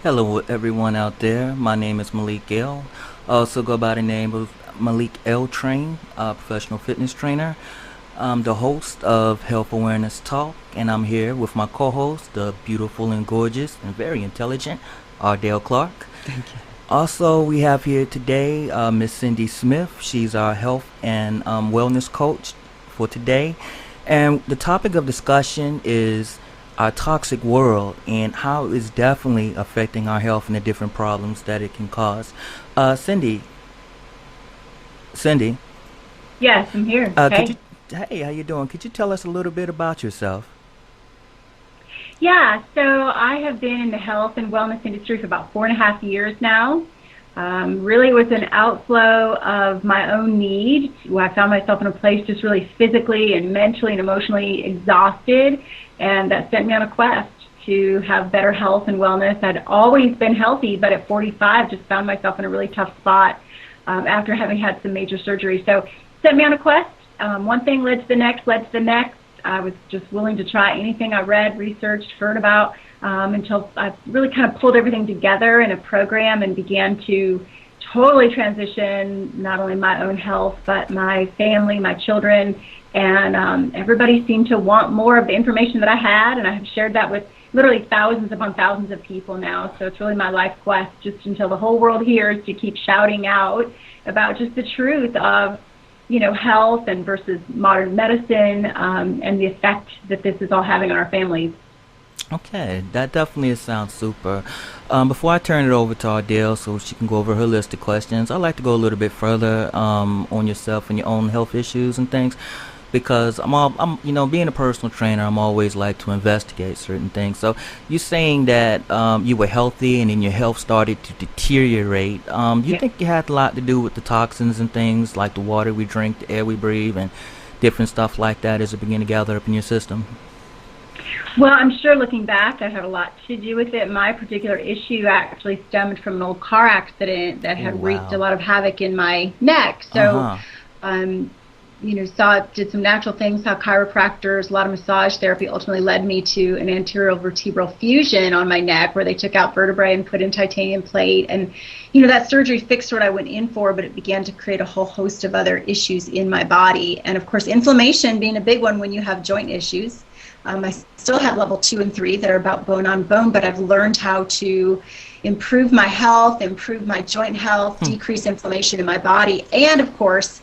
Hello, everyone out there. My name is Malik L. I also go by the name of Malik L. Train, a professional fitness trainer. I'm the host of Health Awareness Talk, and I'm here with my co-host, the beautiful and gorgeous and very intelligent Ardelle Clark. Thank you. Also, we have here today Miss Cindy Smith. She's our health and wellness coach for today. And the topic of discussion is our toxic world and how it's definitely affecting our health and the different problems that it can cause. Cindy, Cindy, Yes, I'm here. could you? Okay. Hey, how you doing? Could you tell us a little bit about yourself? Yeah, so I have been in the health and wellness industry for about 4.5 years now. Really was an outflow of my own need, where I found myself in a place just really physically and mentally and emotionally exhausted, and that sent me on a quest to have better health and wellness. I'd always been healthy, but at 45 just found myself in a really tough spot after having had some major surgery. So set me on a quest. One thing led to the next, led to the next. I was just willing to try anything I read, researched, heard about, until I really kind of pulled everything together in a program and began to totally transition not only my own health, but my family, my children, and everybody seemed to want more of the information that I had, and I have shared that with literally thousands upon thousands of people now. So it's really my life quest, just until the whole world hears, to keep shouting out about just the truth of health and versus modern medicine, and the effect that this is all having on our families. Okay, that definitely sounds super. Before I turn it over to Ardell so she can go over her list of questions, I'd like to go a little bit further on yourself and your own health issues and things because being a personal trainer, I'm always like to investigate certain things. So you saying that you were healthy and then your health started to deteriorate. You Yeah. think you had a lot to do with the toxins and things like the water we drink, the air we breathe, and different stuff like that as it began to gather up in your system? Well, I'm sure looking back, I had a lot to do with it. My particular issue actually stemmed from an old car accident that Oh, had wreaked a wow. lot of havoc in my neck. Uh So, huh. um, did some natural things, saw chiropractors, a lot of massage therapy ultimately led me to an anterior vertebral fusion on my neck where they took out vertebrae and put in titanium plate. And, that surgery fixed what I went in for, but it began to create a whole host of other issues in my body. And of course, inflammation being a big one when you have joint issues. I still have level 2 and 3 that are about bone on bone, but I've learned how to improve my health, improve my joint health, decrease inflammation in my body, and of course,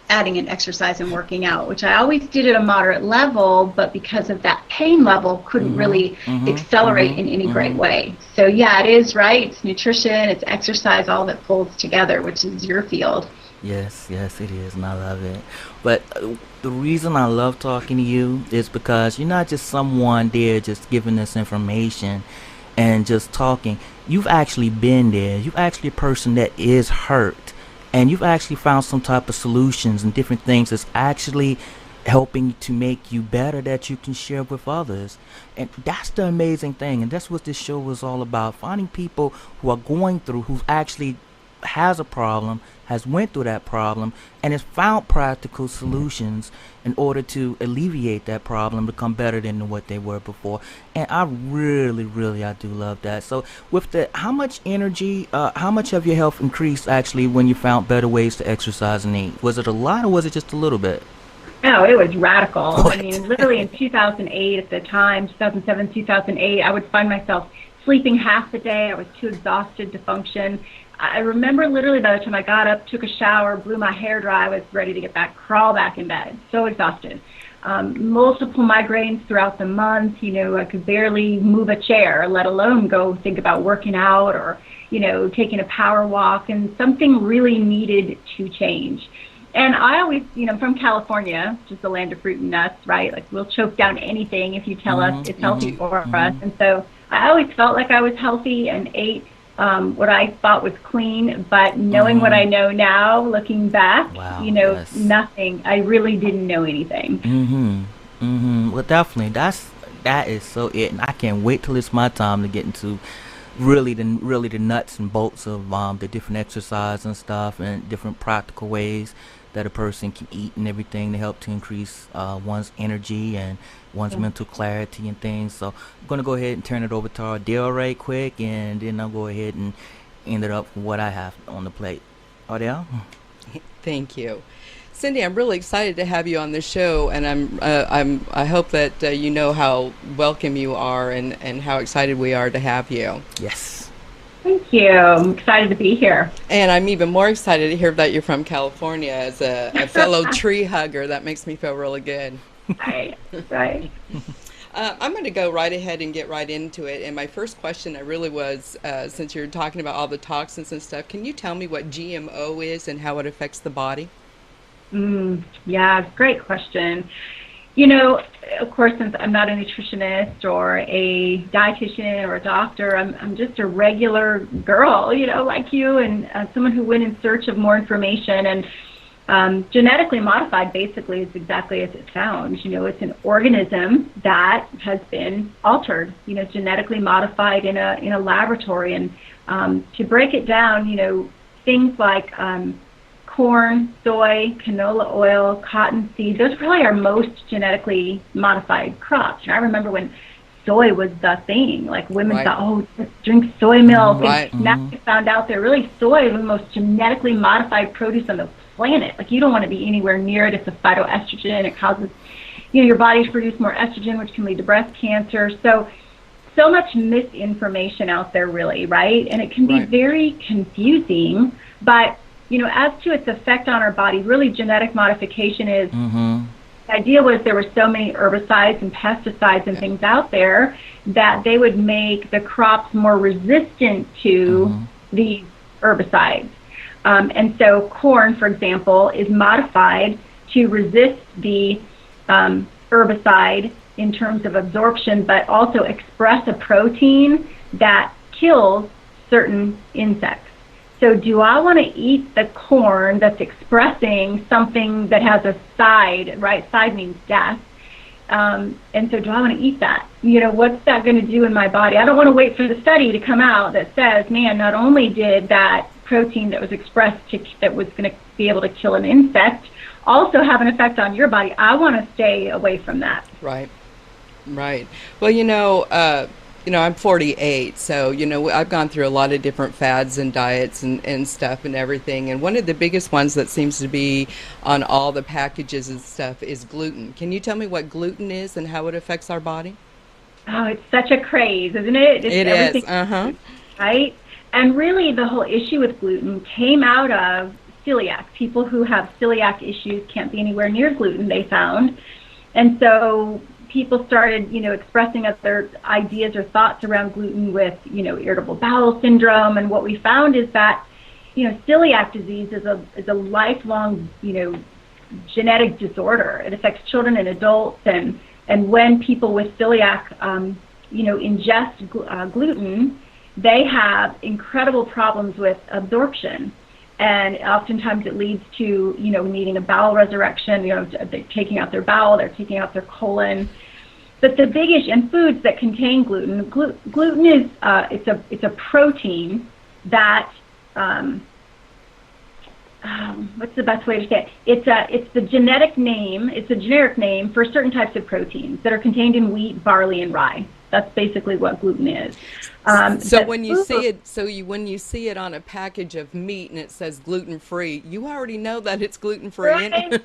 adding in exercise and working out, which I always did at a moderate level, but because of that pain level, couldn't Mm-hmm. really Mm-hmm. accelerate Mm-hmm. in any great Mm-hmm. way. So yeah, it is right. It's nutrition, it's exercise, all that folds together, which is your field. Yes, yes, it is, and I love it. But the reason I love talking to you is because you're not just someone there just giving us information and just talking. You've actually been there. You've actually a person that is hurt, and you've actually found some type of solutions and different things that's actually helping to make you better that you can share with others. And that's the amazing thing, and that's what this show was all about, finding people who are going through, who actually has a problem, has went through that problem, and has found practical solutions in order to alleviate that problem, become better than what they were before. And I really, really, I do love that. So, with the how much energy, how much of your health increased actually when you found better ways to exercise and eat? Was it a lot or was it just a little bit? No, it was radical. I What? mean, literally in 2008 at the time, 2007, 2008, I would find myself sleeping half the day. I was too exhausted to function. I remember literally by the time I got up, took a shower, blew my hair dry, I was ready to get back, crawl back in bed. So exhausted. Multiple migraines throughout the month. I could barely move a chair, let alone go think about working out or, taking a power walk. And something really needed to change. And I always, I'm from California, just the land of fruit and nuts, right? Like we'll choke down anything if you tell us Mhm. it's healthy Mhm. for us. Mhm. And so I always felt like I was healthy and ate what I thought was clean. But knowing what I Mhm. know now, looking back, Wow. Yes. nothing. I really didn't know anything. Mhm. Mhm. Well, definitely. That is so it, and I can't wait till it's my time to get into really the nuts and bolts of the different exercise and stuff and different practical ways that a person can eat and everything to help to increase one's energy and one's Yeah. mental clarity and things. So I'm gonna go ahead and turn it over to Ardelle right quick, and then I'll go ahead and end it up with what I have on the plate. Ardelle? Thank you. Cindy, I'm really excited to have you on the show, and I hope that you know how welcome you are and how excited we are to have you. Yes. Thank you. I'm excited to be here. And I'm even more excited to hear that you're from California as a fellow tree hugger. That makes me feel really good. Right, right. I'm going to go right ahead and get right into it. And my first question, I really was, since you're talking about all the toxins and stuff, can you tell me what GMO is and how it affects the body? Yeah, great question. You know, of course, since I'm not a nutritionist or a dietitian or a doctor, I'm just a regular girl, like you, and someone who went in search of more information. And genetically modified basically is exactly as it sounds. It's an organism that has been altered, genetically modified in a laboratory. And to break it down, things like corn, soy, canola oil, cottonseed, those really are most genetically modified crops. I remember when soy was the thing, like women Right. thought, oh, just drink soy milk. Right. And now we found out that really soy is the most genetically modified produce on the planet. Like, you don't want to be anywhere near it. It's a phytoestrogen. It causes, your body to produce more estrogen, which can lead to breast cancer. So much misinformation out there, really, right? And it can be Right. very confusing. But as to its effect on our body, really genetic modification is, the idea was there were so many herbicides and pesticides and things out there that they would make the crops more resistant to these herbicides. And so corn, for example, is modified to resist the herbicide in terms of absorption, but also express a protein that kills certain insects. So do I want to eat the corn that's expressing something that has a side, right? Side means death. And so do I want to eat that? What's that going to do in my body? I don't want to wait for the study to come out that says, man, not only did that protein that was expressed that was going to be able to kill an insect also have an effect on your body. I want to stay away from that. Right. Right. Well, I'm 48, so, I've gone through a lot of different fads and diets and stuff and everything. And one of the biggest ones that seems to be on all the packages and stuff is gluten. Can you tell me what gluten is and how it affects our body? Oh, it's such a craze, isn't it? It is. Uh-huh. Right? And really the whole issue with gluten came out of celiac. People who have celiac issues can't be anywhere near gluten, they found. And so people started, expressing other ideas or thoughts around gluten with, irritable bowel syndrome. And what we found is that, celiac disease is a lifelong, genetic disorder. It affects children and adults. And when people with celiac, ingest gluten, they have incredible problems with absorption. And oftentimes it leads to, needing a bowel resurrection, they're taking out their bowel, they're taking out their colon. But the big issue, and foods that contain gluten, gluten is, it's a protein that, what's the best way to say it? It's the generic name for certain types of proteins that are contained in wheat, barley, and rye. That's basically what gluten is. So when you see it on a package of meat and it says gluten-free, you already know that it's gluten-free. Right.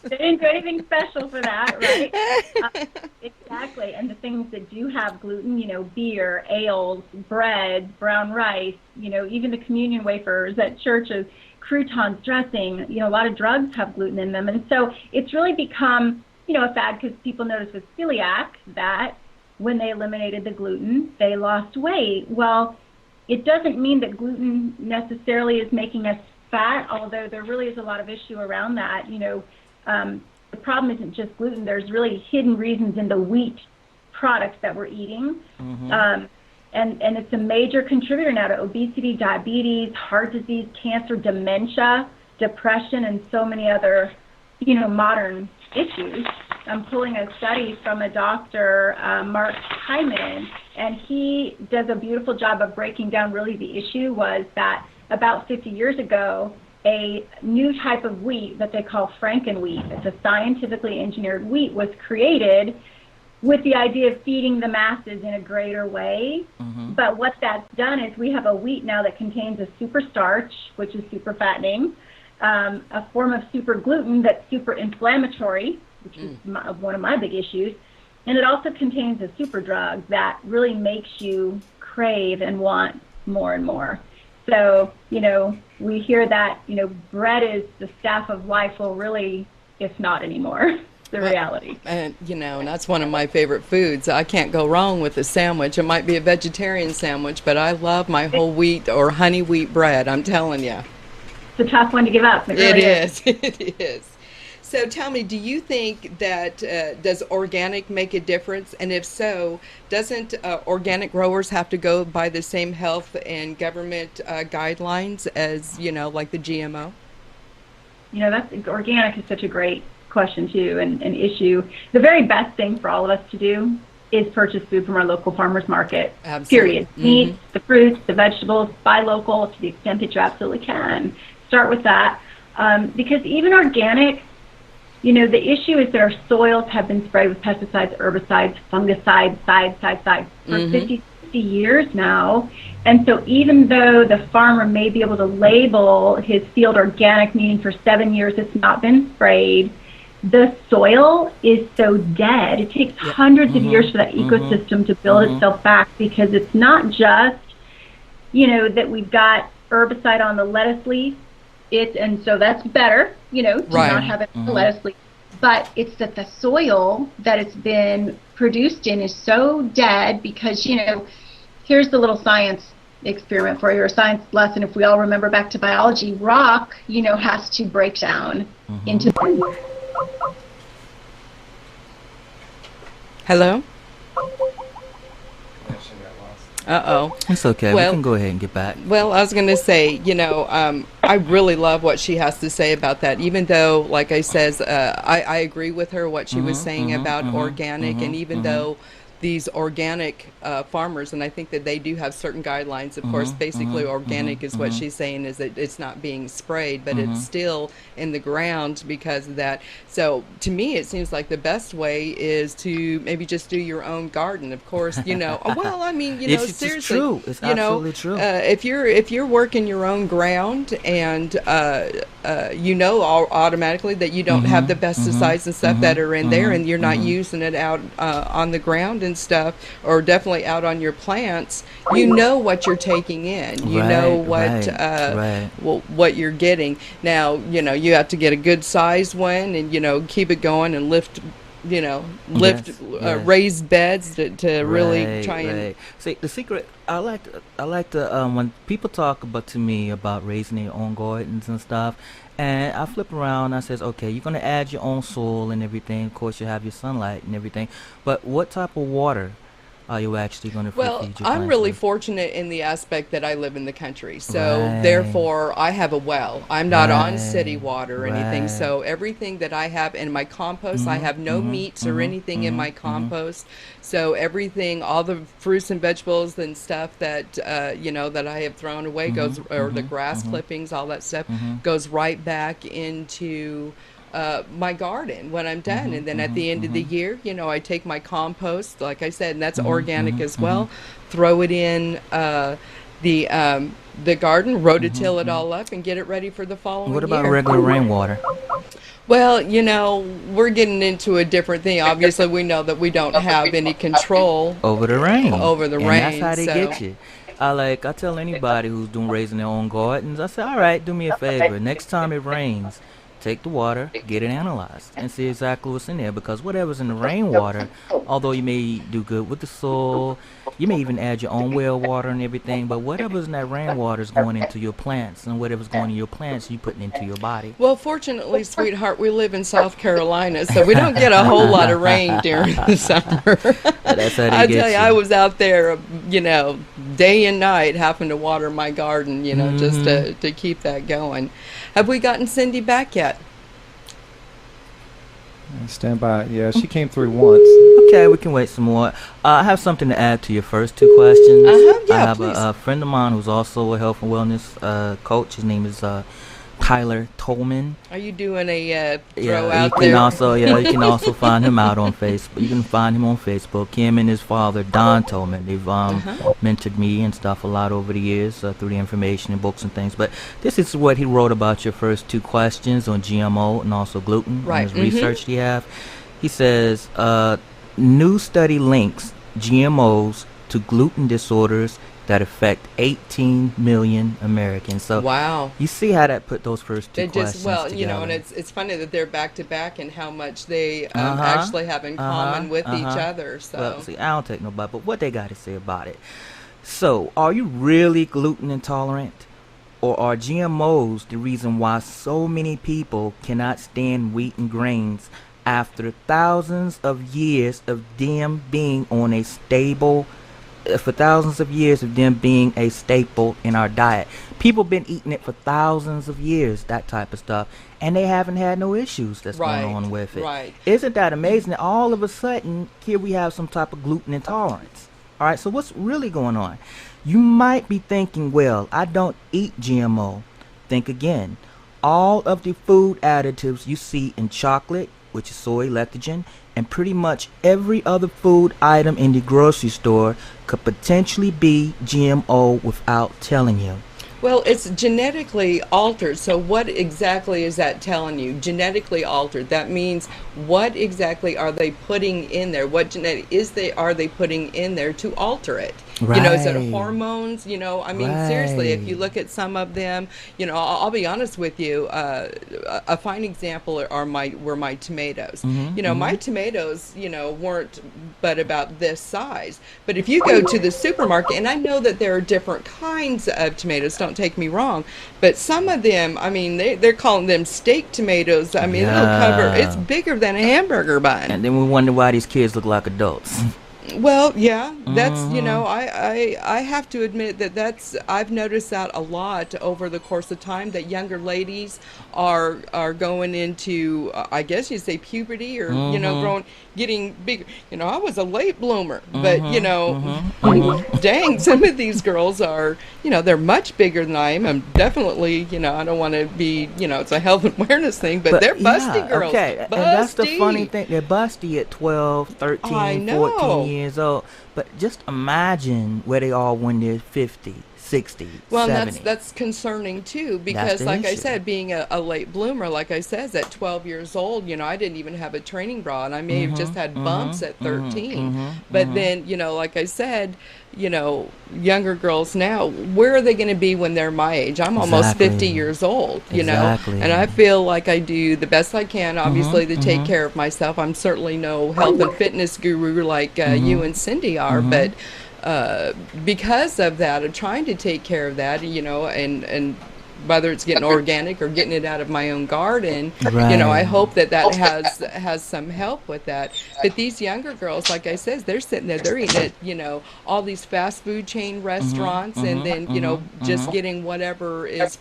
They didn't do anything special for that, right? Exactly. And the things that do have gluten, beer, ales, bread, brown rice, even the communion wafers at churches, croutons, dressing, a lot of drugs have gluten in them. And so it's really become, a fad because people noticed with celiac that when they eliminated the gluten, they lost weight. Well, it doesn't mean that gluten necessarily is making us fat, although there really is a lot of issue around that. The problem isn't just gluten. There's really hidden reasons in the wheat products that we're eating. And it's a major contributor now to obesity, diabetes, heart disease, cancer, dementia, depression, and so many other, modern issues. I'm pulling a study from a doctor, Mark Hyman, and he does a beautiful job of breaking down really the issue was that about 50 years ago, a new type of wheat that they call Frankenwheat. It's a scientifically engineered wheat, was created with the idea of feeding the masses in a greater way. But what that's done is we have a wheat now that contains a super starch, which is super fattening, a form of super gluten that's super inflammatory, which is one of my big issues, and it also contains a super drug that really makes you crave and want more and more. So, we hear that, bread is the staff of life. Well, really, it's not anymore. The reality. And, and that's one of my favorite foods. I can't go wrong with a sandwich. It might be a vegetarian sandwich, but I love my whole wheat or honey wheat bread. I'm telling you. It's a tough one to give up. It really is. It is. So tell me, do you think that does organic make a difference? And if so, doesn't organic growers have to go by the same health and government guidelines as, like the GMO? That's organic is such a great question too, and an issue. The very best thing for all of us to do is purchase food from our local farmers market. Absolutely. Period. Meat, the fruits, the vegetables, buy local to the extent that you absolutely can. Start with that. Because even organic, the issue is that our soils have been sprayed with pesticides, herbicides, fungicides, for 50, 60 years now. And so even though the farmer may be able to label his field organic, meaning for 7 years it's not been sprayed, the soil is so dead. It takes hundreds of years for that ecosystem to build itself back, because it's not just, that we've got herbicide on the lettuce leaf. And so that's better, to not have it on the lettuce leaf. But it's that the soil that it's been produced in is so dead because, here's the little science experiment for you, or science lesson. If we all remember back to biology, rock, has to break down into... Hello? Uh-oh. It's okay. Well, we can go ahead and get back. Well, I was going to say, I really love what she has to say about that, even though, like I says, I agree with her, what she was saying about organic, and even though these organic farmers, and I think that they do have certain guidelines. Of course, basically organic is what she's saying, is that it's not being sprayed, but it's still in the ground because of that. So to me, it seems like the best way is to maybe just do your own garden. Of course, well, I mean, it's seriously, true. It's absolutely true. If you're working your own ground and automatically that you don't have the pesticides and stuff that are in there, and you're not using it out on the ground and stuff, or definitely out on your plants, what you're taking in. You know what you're getting. Now, you have to get a good size one and, keep it going and lift raised beds to really try and... See, the secret, I like to when people talk to me about raising their own gardens and stuff, and I flip around, I says, okay, you're going to add your own soil and everything. Of course, you have your sunlight and everything. But what type of water are you actually going to feed your plants? I'm really fortunate in the aspect that I live in the country. So therefore, I have a well. I'm not on city water or anything. So everything that I have in my compost, I have no meats or anything in my compost. So everything, all the fruits and vegetables and stuff that, that I have thrown away goes, or the grass clippings, all that stuff goes right back into my garden when I'm done. And then at the end of the year, I take my compost, like I said, and that's organic as well, throw it in the garden, rototill it all up, and get it ready for the following year. What about regular rainwater? Well, we're getting into a different thing. Obviously, we know that we don't have any control over the rain. And that's how they get you. I tell anybody who's raising their own gardens, I say, all right, do me a favor. Next time it rains, take the water, get it analyzed, and see exactly what's in there. Because whatever's in the rainwater, although you may do good with the soil, you may even add your own well water and everything, but whatever's in that rainwater is going into your plants, and whatever's going in your plants, you putting into your body. Well, fortunately, sweetheart, we live in South Carolina, so we don't get a whole lot of rain during the summer. That's how they I get tell you, I was out there, day and night having to water my garden, just to keep that going. Have we gotten Cindy back yet? Stand by. Yeah, she came through once. Okay, we can wait some more. I have something to add to your first two questions. Yeah, I have please. a friend of mine who's also a health and wellness coach. His name is Tyler Tolman. Are you doing a throw Yeah, you out can there? also find him out on Facebook. You can find him on Facebook. Him and his father Don Tolman. They've mentored me and stuff a lot over the years through the information and books and things. But this is what he wrote about your first two questions on GMO and also gluten. Right. In his research he have. He says new study links GMOs to gluten disorders that affect 18 million Americans. So Wow. you see how that put those first two They questions just, well, together. you know, and it's funny that they're back to back and how much they actually have in common with each other. So, Well, see, I don't take no but what they got to say about it. So, are you really gluten intolerant? Or are GMOs the reason why so many people cannot stand wheat and grains after thousands of years of them being on a stable for thousands of years of them being a staple in our diet? People been eating it for thousands of years, that type of stuff, and they haven't had no issues that's going on with it. Right. Isn't that amazing that all of a sudden here we have some type of gluten intolerance? All right, so what's really going on? You might be thinking, well, I don't eat GMO. Think again. All of the food additives you see in chocolate, which is soy lecithin, and pretty much every other food item in the grocery store could potentially be GMO without telling you. well, it's genetically altered. So, what exactly is that telling you? Genetically altered. That means what exactly are they putting in there? What genetic are they putting in there to alter it? You know, is it Right. hormones? You know, I mean, seriously, if you Right. look at some of them, you know, I'll be honest with you. A fine example were my tomatoes. You know, my tomatoes, you know, weren't but about this size. But if you go to the supermarket, and I know that there are different kinds of tomatoes. Don't take me wrong, but some of them, I mean, they're calling them steak tomatoes. I mean, it'll cover. It's Yeah. bigger than a hamburger bun. And then we wonder why these kids look like adults. Well, yeah, that's, you know, I have to admit that I've noticed that a lot over the course of time, that younger ladies are going into, I guess you say puberty, or, you know, getting bigger. You know, I was a late bloomer, but, you know, dang, some of these girls are, you know, they're much bigger than I am. I'm definitely, you know, I don't want to be, you know, it's a health awareness thing, but they're busty girls. Okay, Busty. and that's the funny thing. They're busty at 12, 13, I 14 know. years old. But just imagine where they are when they're 50, 60, Well, 70. that's concerning too, That's because the like I issue. said, being a late bloomer, like I said, at 12 years old, you know, I didn't even have a training bra, and I may have just had bumps at 13. But then, you know, like I said, you know, younger girls now, where are they going to be when they're my age? I'm almost Exactly. 50 years old, you Exactly. know, and I feel like I do the best I can, obviously, to take care of myself. I'm certainly no health and fitness guru like you and Cindy are, but because of that, I'm trying to take care of that, you know, and whether it's getting organic or getting it out of my own garden, you know, I Right. hope that has some help with that. But these younger girls, like I said, they're sitting there, they're eating at, you know, all these fast food chain restaurants, and then, you know, just getting whatever is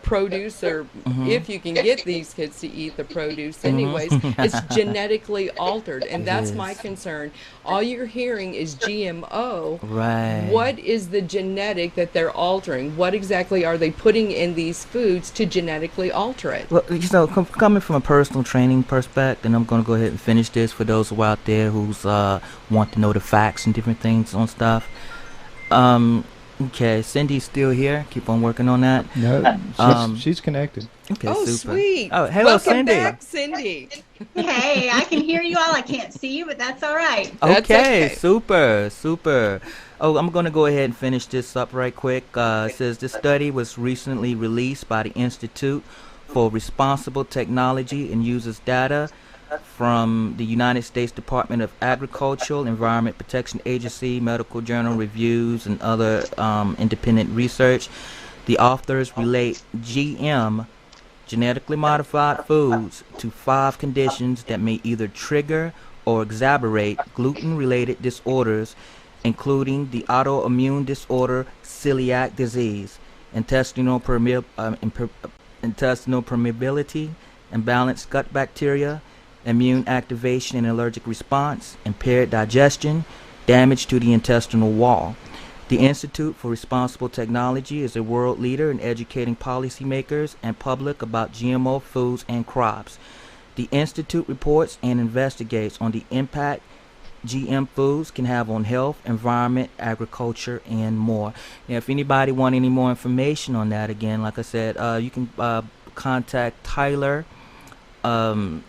produce, or if you can get these kids to eat the produce anyways, it's genetically altered, and that's my is. concern. All you're hearing is GMO. Right. What is the genetic that they're altering? What exactly are they putting in these foods to genetically alter it? Well, you know, coming from a personal training perspective, and I'm going to go ahead and finish this for those who are out there who's want to know the facts and different things on stuff. Okay, Cindy's still here. Keep on working on that. No, Um, she's connected. Okay, Oh, super. sweet. Oh, hello, Welcome Cindy. back, Cindy. Hey, I can hear you all. I can't see you, but that's all right. That's Okay, okay. super. Oh, I'm going to go ahead and finish this up right quick. It says this study was recently released by the Institute for Responsible Technology and uses data from the United States Department of Agricultural Environment Protection Agency, medical journal reviews, and other independent research. The authors relate GM, genetically modified foods, to 5 conditions that may either trigger or exacerbate gluten-related disorders, including the autoimmune disorder celiac disease, intestinal permeability, imbalanced gut bacteria, immune activation and allergic response, impaired digestion, damage to the intestinal wall. The Institute for Responsible Technology is a world leader in educating policymakers and public about GMO foods and crops. The Institute reports and investigates on the impact GM foods can have on health, environment, agriculture, and more. Now, if anybody want any more information on that, again, like I said, you can contact Tyler Tolman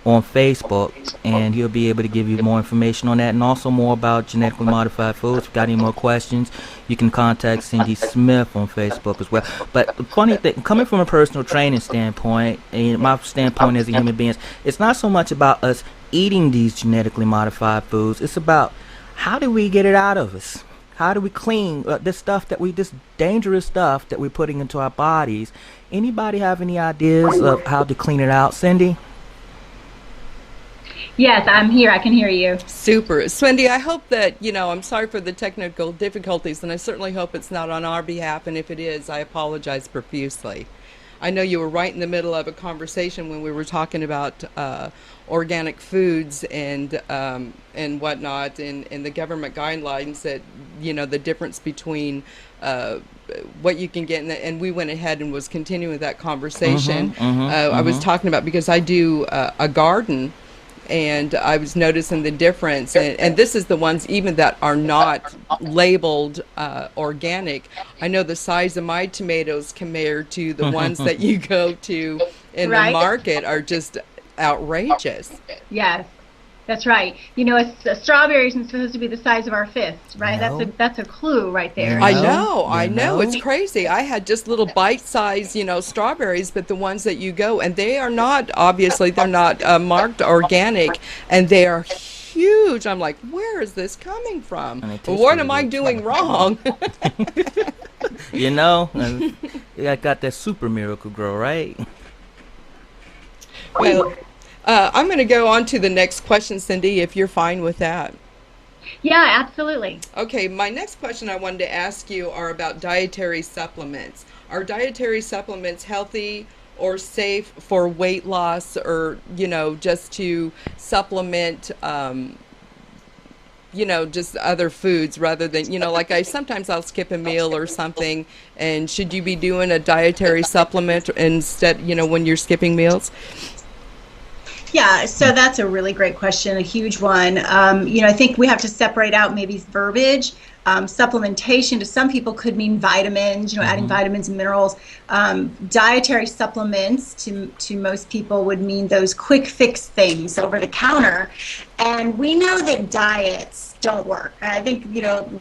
on Facebook, and he'll be able to give you more information on that, and also more about genetically modified foods. If you got any more questions, you can contact Cindy Smith on Facebook as well. But the funny thing, coming from a personal training standpoint, and my standpoint as a human being, it's not so much about us eating these genetically modified foods. It's about how do we get it out of us? How do we clean this dangerous stuff that we're putting into our bodies? Anybody have any ideas of how to clean it out, Cindy? Yes, I'm here. I can hear you. Super. Swendy, I hope that, I'm sorry for the technical difficulties, and I certainly hope it's not on our behalf, and if it is, I apologize profusely. I know you were right in the middle of a conversation when we were talking about organic foods and whatnot, and the government guidelines that, the difference between what you can get, and we went ahead and was continuing that conversation. I was talking about, because I do a garden, and I was noticing the difference, and this is the ones even that are not labeled organic. I know the size of my tomatoes compared to the ones that you go to in the market are just outrageous. Yes, that's right. A strawberry isn't supposed to be the size of our fist, right? No. That's a clue right there. I know. It's crazy. I had just little bite-sized, strawberries, but the ones that you go, and they are not, obviously, they're not marked organic, and they are huge. I'm like, where is this coming from? What am I doing wrong? I got that super miracle grow, right? Well, I'm going to go on to the next question, Cindy, if you're fine with that. Yeah, absolutely. Okay, my next question I wanted to ask you are about dietary supplements. Are dietary supplements healthy or safe for weight loss, or, just to supplement, just other foods rather than, like sometimes I'll skip a meal or something, and should you be doing a dietary supplement instead, when you're skipping meals? Yeah, so that's a really great question, a huge one. I think we have to separate out maybe verbiage. Supplementation to some people could mean vitamins, adding vitamins and minerals. Dietary supplements to most people would mean those quick fix things over the counter. And we know that diets don't work. I think,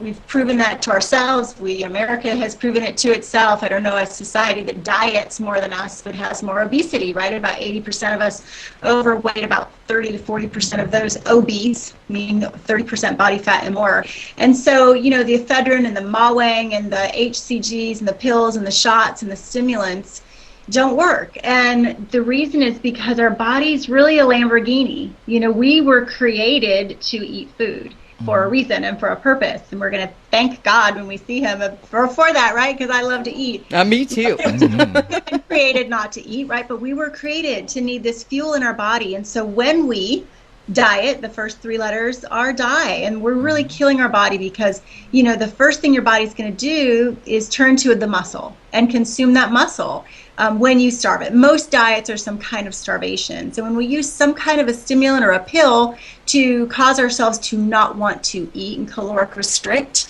we've proven that to ourselves. America has proven it to itself. I don't know a society that diets more than us but has more obesity, right? About 80% of us overweight, about 30 to 40% of those obese, meaning 30% body fat and more. And so, the ephedrine and the mawang and the HCGs and the pills and the shots and the stimulants don't work. And the reason is because our body's really a Lamborghini. We were created to eat food for a reason and for a purpose, and we're going to thank God when we see him for that, right? Because I love to eat. Me too. We're created not to eat, right? But we were created to need this fuel in our body. And so when we diet, the first three letters are die, and we're really killing our body, because the first thing your body's going to do is turn to the muscle and consume that muscle when you starve it. Most diets are some kind of starvation. So when we use some kind of a stimulant or a pill to cause ourselves to not want to eat and caloric restrict,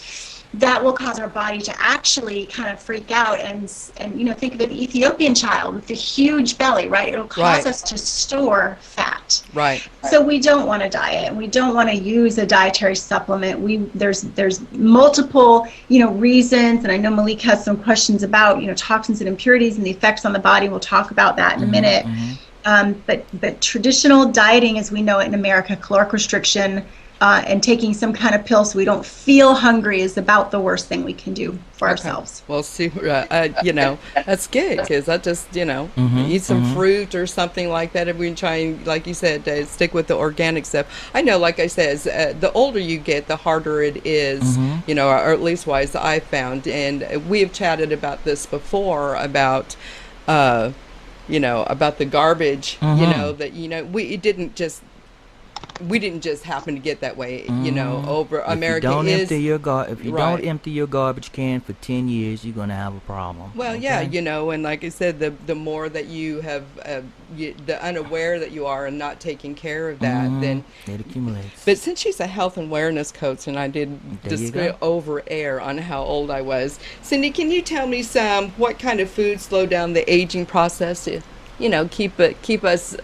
that will cause our body to actually kind of freak out and think of an Ethiopian child with a huge belly, right? It'll cause us to store fat. Right. So we don't want to diet, and we don't want to use a dietary supplement. There's multiple reasons, and I know Malik has some questions about toxins and impurities and the effects on the body. We'll talk about that in a minute. But traditional dieting, as we know it in America, caloric restriction, and taking some kind of pill so we don't feel hungry, is about the worst thing we can do for ourselves. Well, super. That's good, because I just, eat some fruit or something like that. If we can try and, like you said, stick with the organic stuff. I know, like I said, the older you get, the harder it is, or at least wise I've found. And we have chatted about this before, about, about the garbage, that, it didn't just we didn't just happen to get that way, you know, over If America you don't is empty your if you right. don't empty your garbage can for 10 years, you're gonna have a problem. Well, yeah, Okay. you know, and like I said, the more that you have, the unaware that you are and not taking care of that, then. It accumulates. But since she's a health and wellness coach, and I did There you discuss go. over air on how old I was, Cindy, can you tell me what kind of foods slow down the aging process to, you know, keep us,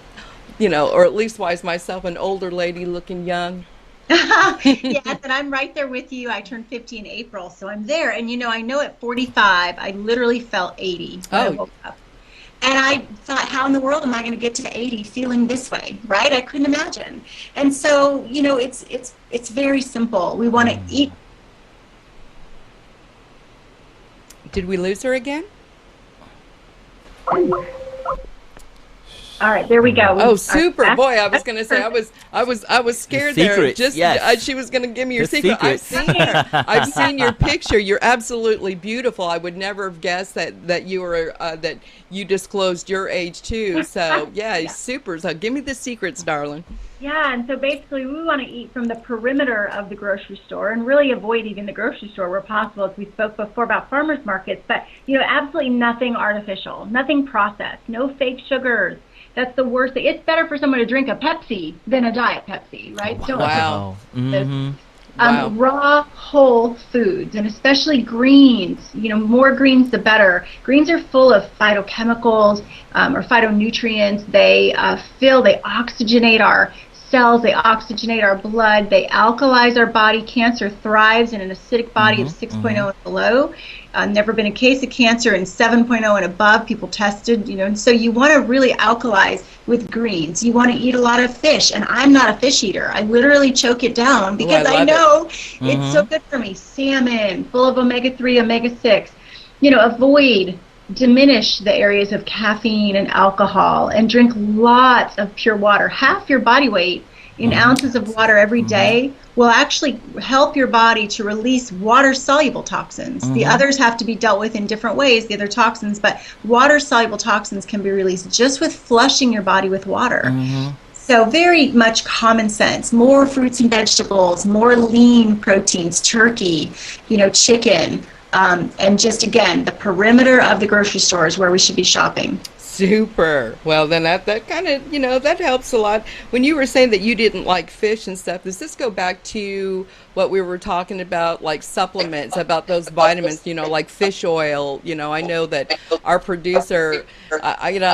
you know, or at least wise myself, an older lady looking young? Yes, and I'm right there with you. I turned 50 in April, so I'm there. And I know at 45, I literally felt 80 when I Oh, woke up. And I thought, how in the world am I going to get to 80 feeling this way, right? I couldn't imagine. And so, it's very simple. We want to eat. did we lose her again? All right, there we go. Oh, super! Boy, I was gonna say I was scared there. secret, Just yes. she was gonna give me your The secret. I've secret. seen her. I've seen your picture. You're absolutely beautiful. I would never have guessed that you were that you disclosed your age too. So yeah, super. So give me the secrets, darling. Yeah, and so basically we want to eat from the perimeter of the grocery store and really avoid even the grocery store where possible, as we spoke before about farmers markets, but absolutely nothing artificial, nothing processed, no fake sugars. That's the worst thing. It's better for someone to drink a Pepsi than a Diet Pepsi, right? Wow. Wow. Raw, whole foods, and especially greens. More greens, the better. Greens are full of phytochemicals or phytonutrients. They they oxygenate our cells, they oxygenate our blood, they alkalize our body. Cancer thrives in an acidic body of 6.0 and below. Never been a case of cancer in 7.0 and above. People tested, and so you want to really alkalize with greens. You want to eat a lot of fish, and I'm not a fish eater. I literally choke it down because I know it's so good for me. Salmon, full of omega-3, omega-6. Diminish the areas of caffeine and alcohol, and drink lots of pure water. Half your body weight in ounces of water every day will actually help your body to release water-soluble toxins. The others have to be dealt with in different ways, the other toxins, but water-soluble toxins can be released just with flushing your body with water. So very much common sense. More fruits and vegetables, more lean proteins, turkey, chicken. And just, again, the perimeter of the grocery store is where we should be shopping. Super. Well, then that kind of, that helps a lot. When you were saying that you didn't like fish and stuff, does this go back to what we were talking about, like supplements, about those vitamins, like fish oil? I know that our producer,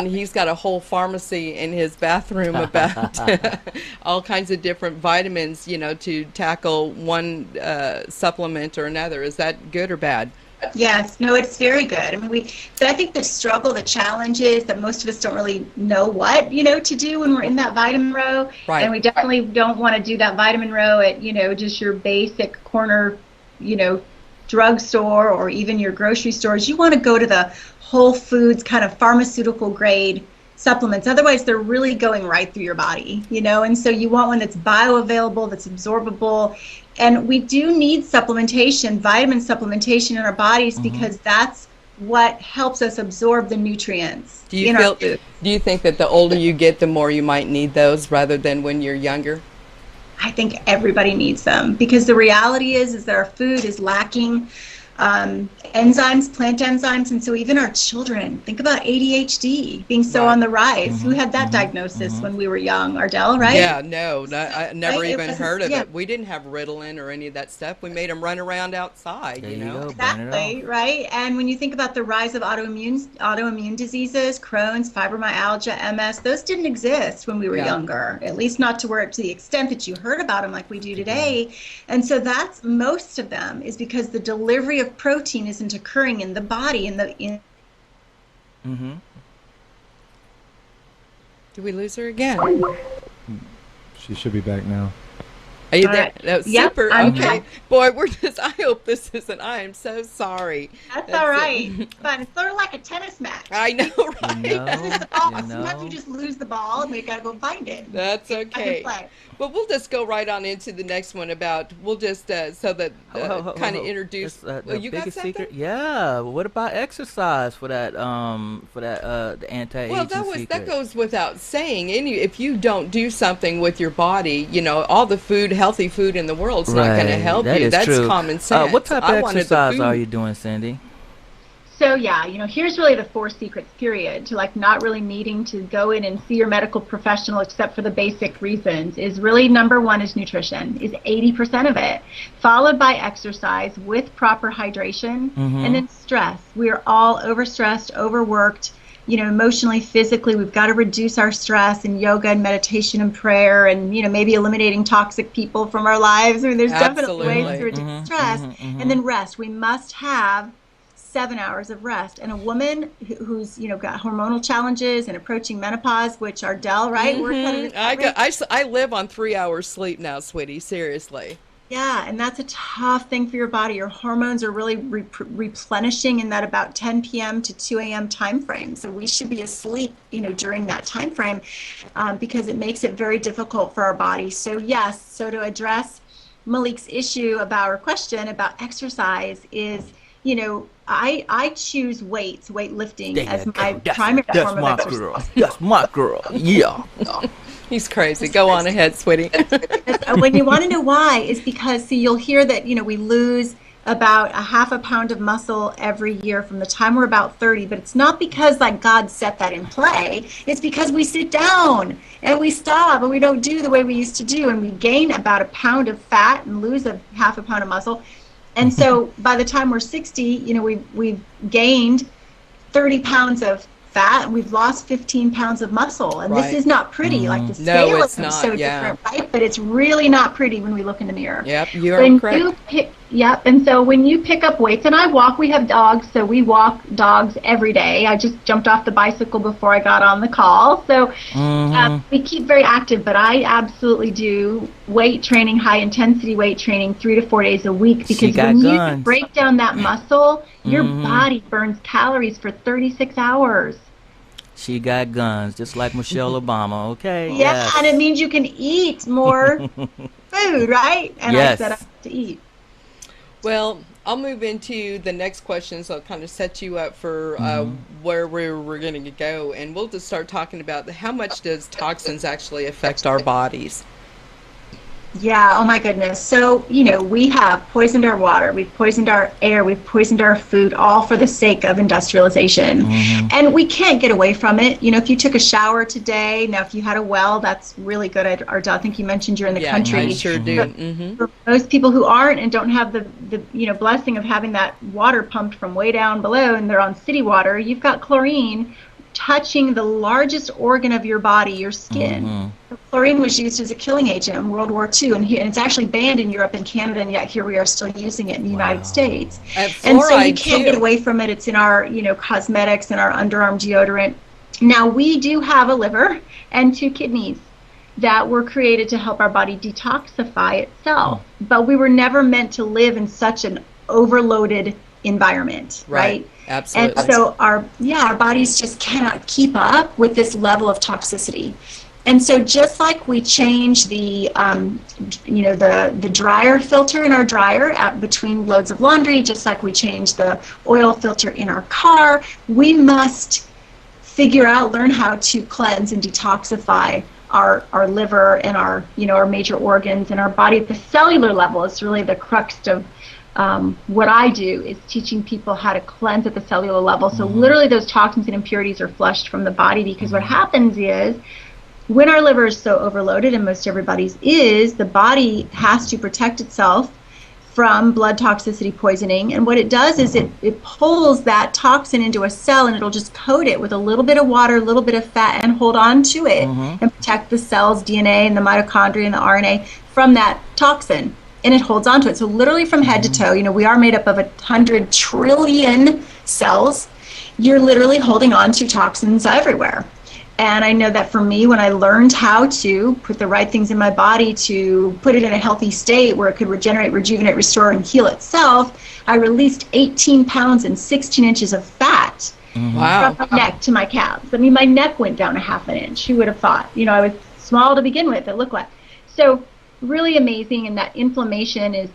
he's got a whole pharmacy in his bathroom about all kinds of different vitamins, to tackle one supplement or another. Is that good or bad? Yes, no, it's very good. I think the struggle, the challenge is that most of us don't really know what, to do when we're in that vitamin row. Right. And we definitely don't want to do that vitamin row at, just your basic corner, drugstore or even your grocery stores. You want to go to the Whole Foods kind of pharmaceutical grade supplements. Otherwise, they're really going right through your body, and so you want one that's bioavailable, that's absorbable. And we do need supplementation, vitamin supplementation in our bodies because that's what helps us absorb the nutrients in our food. Do you think that the older you get, the more you might need those rather than when you're younger? I think everybody needs them because the reality is that our food is lacking enzymes, plant enzymes, and so even our children, think about ADHD being so on the rise. Who had that diagnosis when we were young? Ardelle, right? Yeah, no, I never Right? even heard of Yeah. it. We didn't have Ritalin or any of that stuff. We made them run around outside, There you know. go. Burn it Exactly, right? And when you think about the rise of autoimmune diseases, Crohn's, fibromyalgia, MS, those didn't exist when we were younger, at least not to the extent that you heard about them like we do today. And so that's most of them is because the delivery of protein isn't occurring in the body. Did we lose her again? She should be back now. Are you All there? right. No, Yep, super. I'm Okay. here. Boy, we're just, I hope this isn't, I am so sorry. That's That's all it. right. But it's sort of like a tennis match. I know, You right? know, The ball, you sometimes we know. just lose the ball and we got to go find it. That's Get back and okay. play. But we'll just go right on into the next one about, we'll just, so that kind of introduce, It's, well, the you got biggest something? secret. Yeah. What about exercise for that the anti-aging Well, that secret? goes without saying. If you don't do something with your body, all the food, healthy food in the world's not going to Right. help That you. is That's true. common sense. What type of I wanted the exercise are food. you doing, Cindy? So yeah, here's really the 4 secrets period to like not really needing to go in and see your medical professional except for the basic reasons is really number 1 is nutrition, is 80% of it, followed by exercise with proper hydration, and then stress. We're all overstressed, overworked, emotionally, physically. We've got to reduce our stress in yoga and meditation and prayer and, maybe eliminating toxic people from our lives. I mean, there's definitely ways to Absolutely. reduce stress. And then rest. We must have 7 hours of rest. And a woman who's got hormonal challenges and approaching menopause, which Ardelle, right? We're kind of I live on 3 hours sleep now, sweetie. Seriously. yeah, and that's a tough thing for your body. Your hormones are really replenishing in that about 10 p.m. to 2 a.m. time frame. So we should be asleep, during that time frame, because it makes it very difficult for our body. So yes, so to address Malik's issue about or question about exercise is, I choose weightlifting as my primary form of exercise. That's my girl. Yeah. He's crazy. Go on ahead, sweetie. When you want to know why, is because, see, you'll hear that, we lose about a half a pound of muscle every year from the time we're about 30, but it's not because like God set that in play. It's because we sit down and we stop and we don't do the way we used to do, and we gain about a pound of fat and lose a half a pound of muscle. And so by the time we're 60, we've gained 30 pounds of fat and we've lost 15 pounds of muscle. And this is not pretty. Like the scale is so different, right? But it's really not pretty when we look in the mirror. Yep, you're correct. And so when you pick up weights, and I walk, we have dogs, so we walk dogs every day. I just jumped off the bicycle before I got on the call. So we keep very active, but I absolutely do weight training, high intensity weight training 3 to 4 days a week, because when you break down that muscle, your body burns calories for 36 hours. She got guns, just like Michelle Obama, okay? Yeah, yes. And it means you can eat more food, right? And I set up to eat. Well, I'll move into the next question, so I'll kind of set you up for where we're going to go. And we'll just start talking about how much does toxins actually affect our bodies? Yeah, oh my goodness. So, we have poisoned our water, we've poisoned our air, we've poisoned our food, all for the sake of industrialization. And we can't get away from it. If you took a shower today, now if you had a well, that's really good. Ardelle, I think you mentioned you're in the country. I sure do. For most people who aren't and don't have the blessing of having that water pumped from way down below and they're on city water, you've got chlorine touching the largest organ of your body, your skin. Chlorine was used as a killing agent in World War II, and it's actually banned in Europe and Canada, and yet here we are still using it in the United States. And so you can't get away from it. It's in our, cosmetics and our underarm deodorant. Now, we do have a liver and 2 kidneys that were created to help our body detoxify itself, but we were never meant to live in such an overloaded environment, right? Absolutely. And so our bodies just cannot keep up with this level of toxicity. And so just like we change the the dryer filter in our dryer between loads of laundry, just like we change the oil filter in our car, we must learn how to cleanse and detoxify our liver and our major organs and our body at the cellular level. Is really the crux of what I do, is teaching people how to cleanse at the cellular level. So literally those toxins and impurities are flushed from the body, because what happens is when our liver is so overloaded, and most everybody's is, the body has to protect itself from blood toxicity poisoning. And what it does is it pulls that toxin into a cell, and it'll just coat it with a little bit of water, a little bit of fat, and hold on to it and protect the cell's DNA and the mitochondria and the RNA from that toxin. And it holds on to it. So literally from head to toe, we are made up of 100 trillion cells. You're literally holding on to toxins everywhere. And I know that for me, when I learned how to put the right things in my body to put it in a healthy state where it could regenerate, rejuvenate, restore, and heal itself, I released 18 pounds and 16 inches of fat Wow. from my neck to my calves. I mean, my neck went down a half an inch. Who would have thought? You know, I was small to begin with, it looked like. So really amazing, and that inflammation is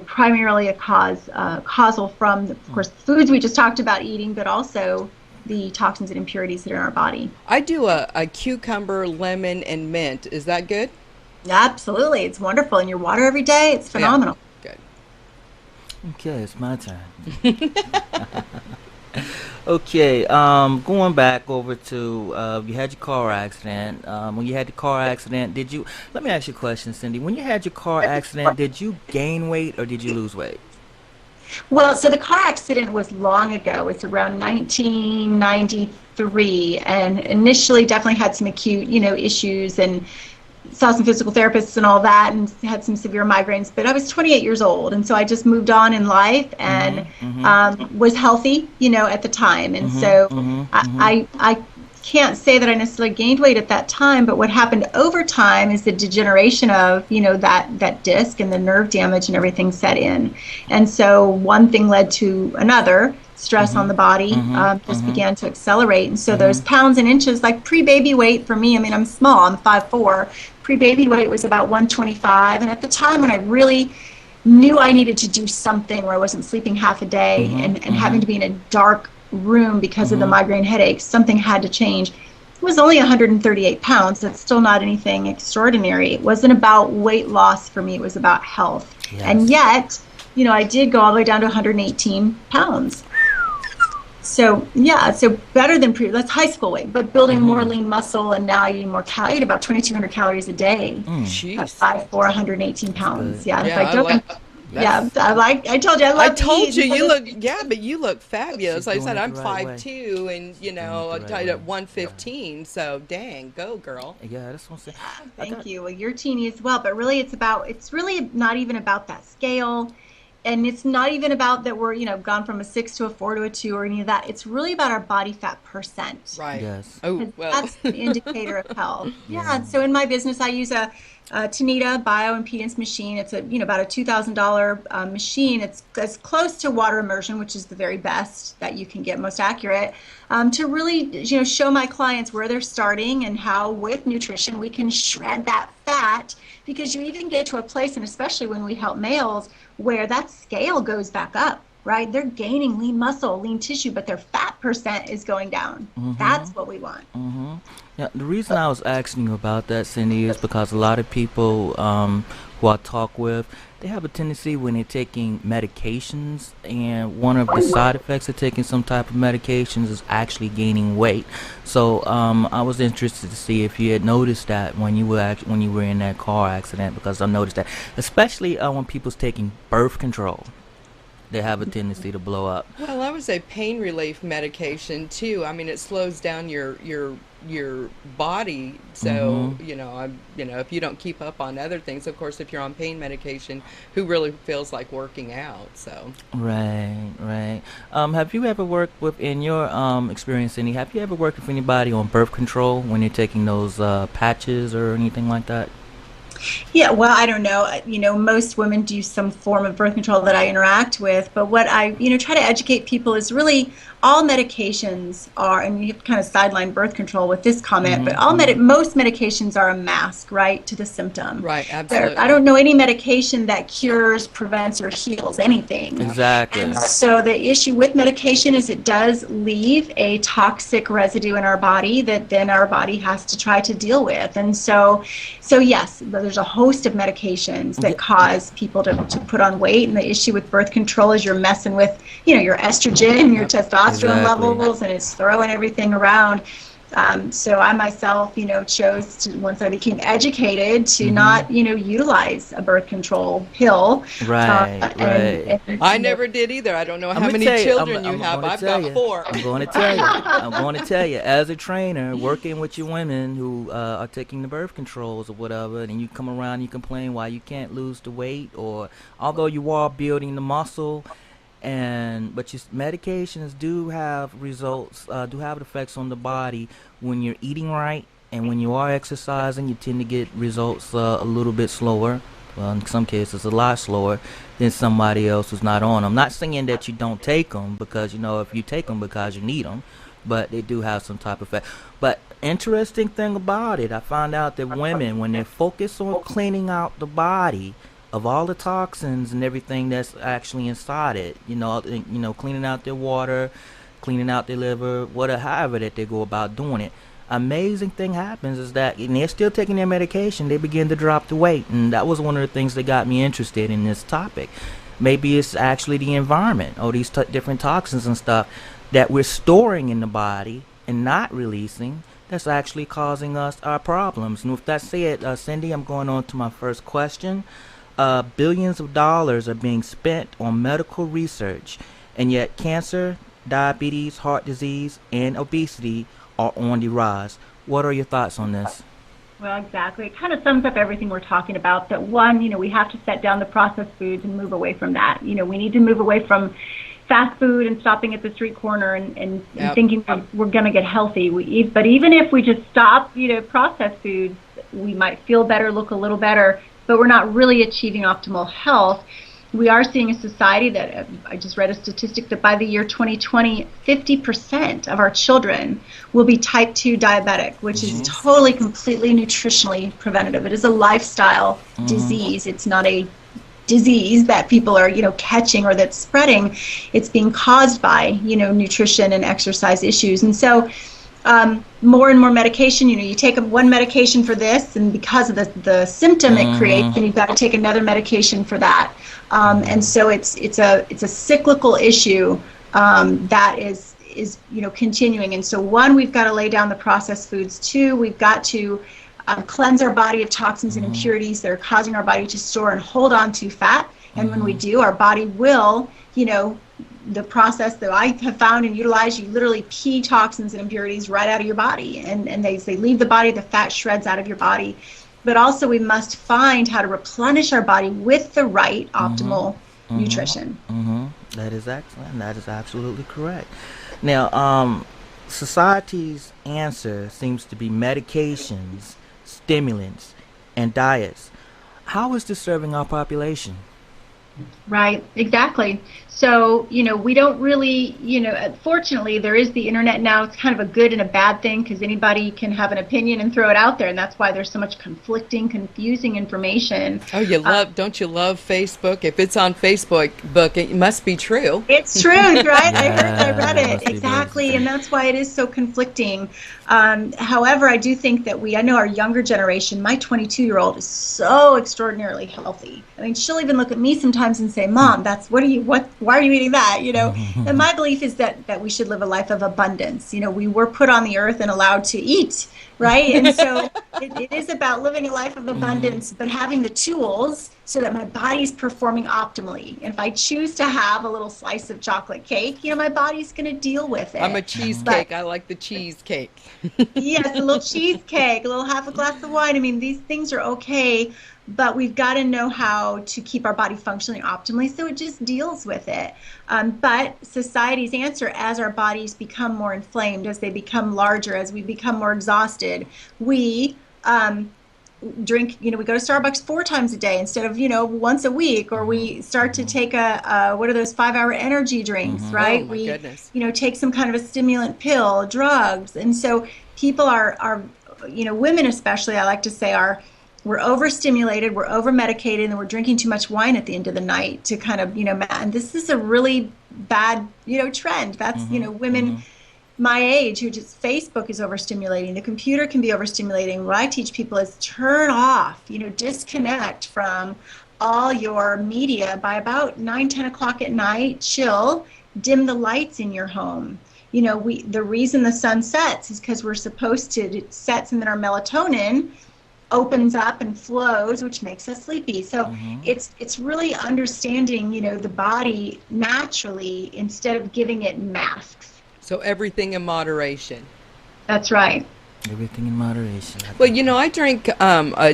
primarily a causal from, of course, the foods we just talked about eating, but also the toxins and impurities that are in our body. I do a cucumber, lemon, and mint. Is that good? Absolutely. It's wonderful. In your water every day, it's phenomenal. Yeah. Good. Okay, it's my turn. Okay, going back over to you had your car accident. When you had the car accident, did you? Let me ask you a question, Cindy. When you had your car accident, did you gain weight or did you lose weight? Well, so the car accident was long ago. It's around 1993, and initially definitely had some acute, issues, and saw some physical therapists and all that, and had some severe migraines. But I was 28 years old, and so I just moved on in life and was healthy, at the time. And so I can't say that I necessarily gained weight at that time, but what happened over time is the degeneration of, that disc and the nerve damage and everything set in. And so one thing led to another. Stress on the body just began to accelerate. And so those pounds and inches, like pre-baby weight for me, I mean, I'm small, I'm 5'4". Pre-baby weight was about 125. And at the time when I really knew I needed to do something, where I wasn't sleeping half a day and having to be in a dark room because of the migraine headaches, something had to change. It was only 138 pounds. That's still not anything extraordinary. It wasn't about weight loss for me. It was about health. Yes. And yet, I did go all the way down to 118 pounds. So, so better than that's high school weight, but building more lean muscle, and now I eat more calories, I eat about 2,200 calories a day. Jeez. 5'4", 118 pounds. Yeah, yeah, I told you, I love to eat. You look, but you look fabulous. Like I said, I'm right 5'2", and I'm tied at 115. So, dang, go girl. Yeah, that's what I'm saying. Thank you. Well, you're teeny as well, but really, it's really not even about that scale. And it's not even about that we're, gone from a 6 to a 4 to a 2 or any of that. It's really about our body fat percent. Right. Yes. Oh, well. That's the indicator of health. Yeah. So in my business, I use a Tanita bioimpedance machine. It's about a $2,000 machine. It's as close to water immersion, which is the very best that you can get, most accurate, to really, show my clients where they're starting and how with nutrition we can shred that fat, because you even get to a place, and especially when we help males, where that scale goes back up, right? They're gaining lean muscle, lean tissue, but their fat percent is going down. That's what we want. Yeah, the reason I was asking you about that, Cindy, is because a lot of people who I talk with, they have a tendency when they're taking medications, and one of the side effects of taking some type of medications is actually gaining weight. So I was interested to see if you had noticed that when you were in that car accident, because I noticed that, especially when people's taking birth control, they have a tendency to blow up. Well, I would say pain relief medication too. I mean, it slows down your body. So if you don't keep up on other things, of course, if you're on pain medication, who really feels like working out? So right. Have you ever worked with, in your experience, Cindy? Have you ever worked with anybody on birth control when you're taking those patches or anything like that? Yeah, well, I don't know. Most women do some form of birth control that I interact with, but what I, try to educate people is really all medications are, and you have to kind of sideline birth control with this comment, but most medications are a mask, right, to the symptom. Right, absolutely. I don't know any medication that cures, prevents, or heals anything. Exactly. And so the issue with medication is it does leave a toxic residue in our body that then our body has to try to deal with. And so yes, there's a host of medications that cause people to put on weight, and the issue with birth control is you're messing with, your estrogen, your testosterone levels, and it's throwing everything around. So I myself, chose to, once I became educated, to not, utilize a birth control pill. Right. And, I never did either. I don't know how many children you have. I've got 4. I'm going to tell you, as a trainer, working with your women who are taking the birth controls or whatever, and you come around, you complain why you can't lose the weight, or although you are building the muscle, and but medications do have results, do have effects on the body when you're eating right, and when you are exercising, you tend to get results a little bit slower. Well, in some cases, a lot slower than somebody else who's not on them. Not saying that you don't take them, because if you take them because you need them, but they do have some type of effect. But interesting thing about it, I found out that women, when they focus on cleaning out the body of all the toxins and everything that's actually inside it, cleaning out their water, cleaning out their liver, whatever, however that they go about doing it, amazing thing happens is that, and they're still taking their medication, they begin to drop the weight. And that was one of the things that got me interested in this topic. Maybe it's actually the environment or these different toxins and stuff that we're storing in the body and not releasing, that's actually causing us our problems. And with that said, Cindy, I'm going on to my first question. Billions of dollars are being spent on medical research, and yet cancer, diabetes, heart disease, and obesity are on the rise. What are your thoughts on this? Well, exactly. It kind of sums up everything we're talking about. That one, we have to set down the processed foods and move away from that. We need to move away from fast food and stopping at the street corner and thinking we're going to get healthy. But even if we just stop, processed foods, we might feel better, look a little better, but we're not really achieving optimal health. We are seeing a society that, I just read a statistic that by the year 2020, 50% of our children will be type 2 diabetic, which is totally, completely nutritionally preventative. It is a lifestyle disease. It's not a disease that people are, catching or that's spreading. It's being caused by, nutrition and exercise issues. And so more and more medication, you take one medication for this, and because of the symptom it creates, then you've got to take another medication for that. And so it's a cyclical issue that is continuing. And so one, we've got to lay down the processed foods. Two, we've got to cleanse our body of toxins and impurities that are causing our body to store and hold on to fat. And when we do, our body will, the process that I have found and utilized, you literally pee toxins and impurities right out of your body, and they leave the body, the fat shreds out of your body. But also we must find how to replenish our body with the right optimal nutrition. That is excellent. That is absolutely correct. Now, society's answer seems to be medications, stimulants, and diets. How is this serving our population? Right, exactly. So, we don't really, fortunately, there is the internet now. It's kind of a good and a bad thing, because anybody can have an opinion and throw it out there. And that's why there's so much conflicting, confusing information. Oh, don't you love Facebook? If it's on Facebook, it must be true. It's true, right? I read it. Exactly. And that's why it is so conflicting. However, I do think that I know our younger generation, my 22-year-old is so extraordinarily healthy. I mean, she'll even look at me sometimes and say, Mom, why are you eating that? And my belief is that we should live a life of abundance. We were put on the earth and allowed to eat, right? And so it is about living a life of abundance, but having the tools so that my body's performing optimally. And if I choose to have a little slice of chocolate cake, my body's going to deal with it. I'm a cheesecake. I like the cheesecake. Yes, a little cheesecake, a little half a glass of wine. I mean, these things are okay, but we've got to know how to keep our body functioning optimally, so it just deals with it. But society's answer, as our bodies become more inflamed, as they become larger, as we become more exhausted, we drink, we go to Starbucks 4 times a day instead of, once a week, or we start to take what are those 5-hour energy drinks, right? Oh, my goodness. Take some kind of a stimulant pill, drugs. And so people are women especially, I like to say, we're overstimulated, we're over-medicated, and we're drinking too much wine at the end of the night to kind of, and this is a really bad, trend. That's, women my age who just, Facebook is overstimulating, the computer can be overstimulating. What I teach people is turn off, disconnect from all your media by about 9-10 o'clock at night, chill, dim the lights in your home. The reason the sun sets is because we're supposed to, it sets and then our melatonin opens up and flows, which makes us sleepy. So it's really understanding, the body naturally instead of giving it masks. So everything in moderation. That's right. Everything in moderation. Well, I drink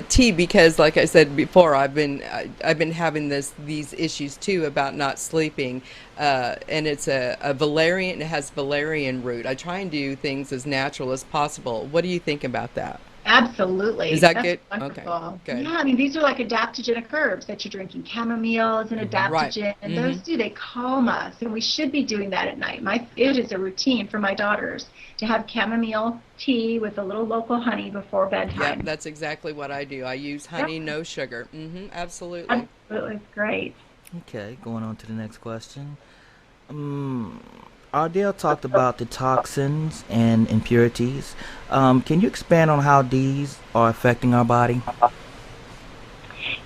tea because, like I said before, I've been having these issues too about not sleeping, and it's a valerian. It has valerian root. I try and do things as natural as possible. What do you think about that? Absolutely. Is that That's good? wonderful. Okay, good. Yeah, I mean, these are like adaptogenic herbs that you're drinking. Chamomile is an Right. adaptogen, and those they calm us, and we should be doing that at night. It is a routine for my daughters to have chamomile tea with a little local honey before Yep, bedtime. that's exactly what I do. I use honey, Yep, no sugar. Absolutely. absolutely, it's great. Okay, going on to the next question. Um, Ardelle talked about the toxins and impurities. Can you expand on how these are affecting our body?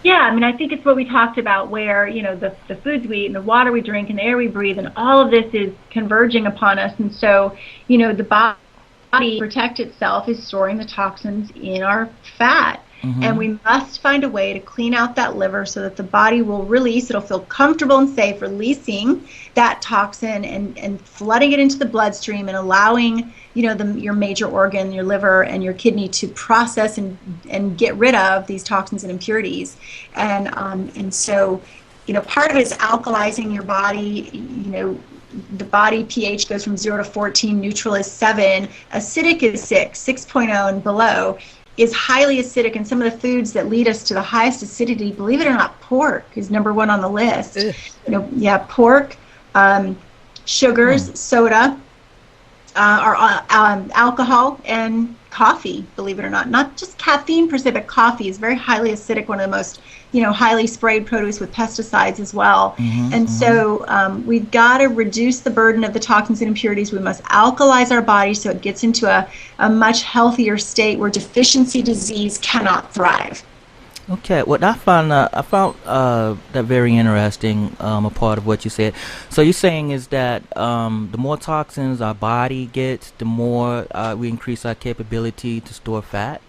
Yeah, I mean, I think it's what we talked about where, the foods we eat and the water we drink and the air we breathe and all of this is converging upon us. And so, the body to protect itself is storing the toxins in our fat. And we must find a way to clean out that liver so that the body will release, it'll feel comfortable and safe releasing that toxin and flooding it into the bloodstream and allowing, your major organ, your liver and your kidney to process and get rid of these toxins and impurities. And so, part of it is alkalizing your body. The body pH goes from 0 to 14, neutral is 7, acidic is 6, 6.0 and below is highly acidic, and some of the foods that lead us to the highest acidity, believe it or not, pork is number one on the list. Pork, sugars, soda, or alcohol, and coffee, believe it or not. Not just caffeine per se, but coffee is very highly acidic, one of the most, highly sprayed produce with pesticides as well. And so we've got to reduce the burden of the toxins and impurities. We must alkalize our body so it gets into a much healthier state where deficiency disease cannot thrive. Okay, well, I found that very interesting. A part of what you said. So you're saying is that the more toxins our body gets, the more we increase our capability to store fat.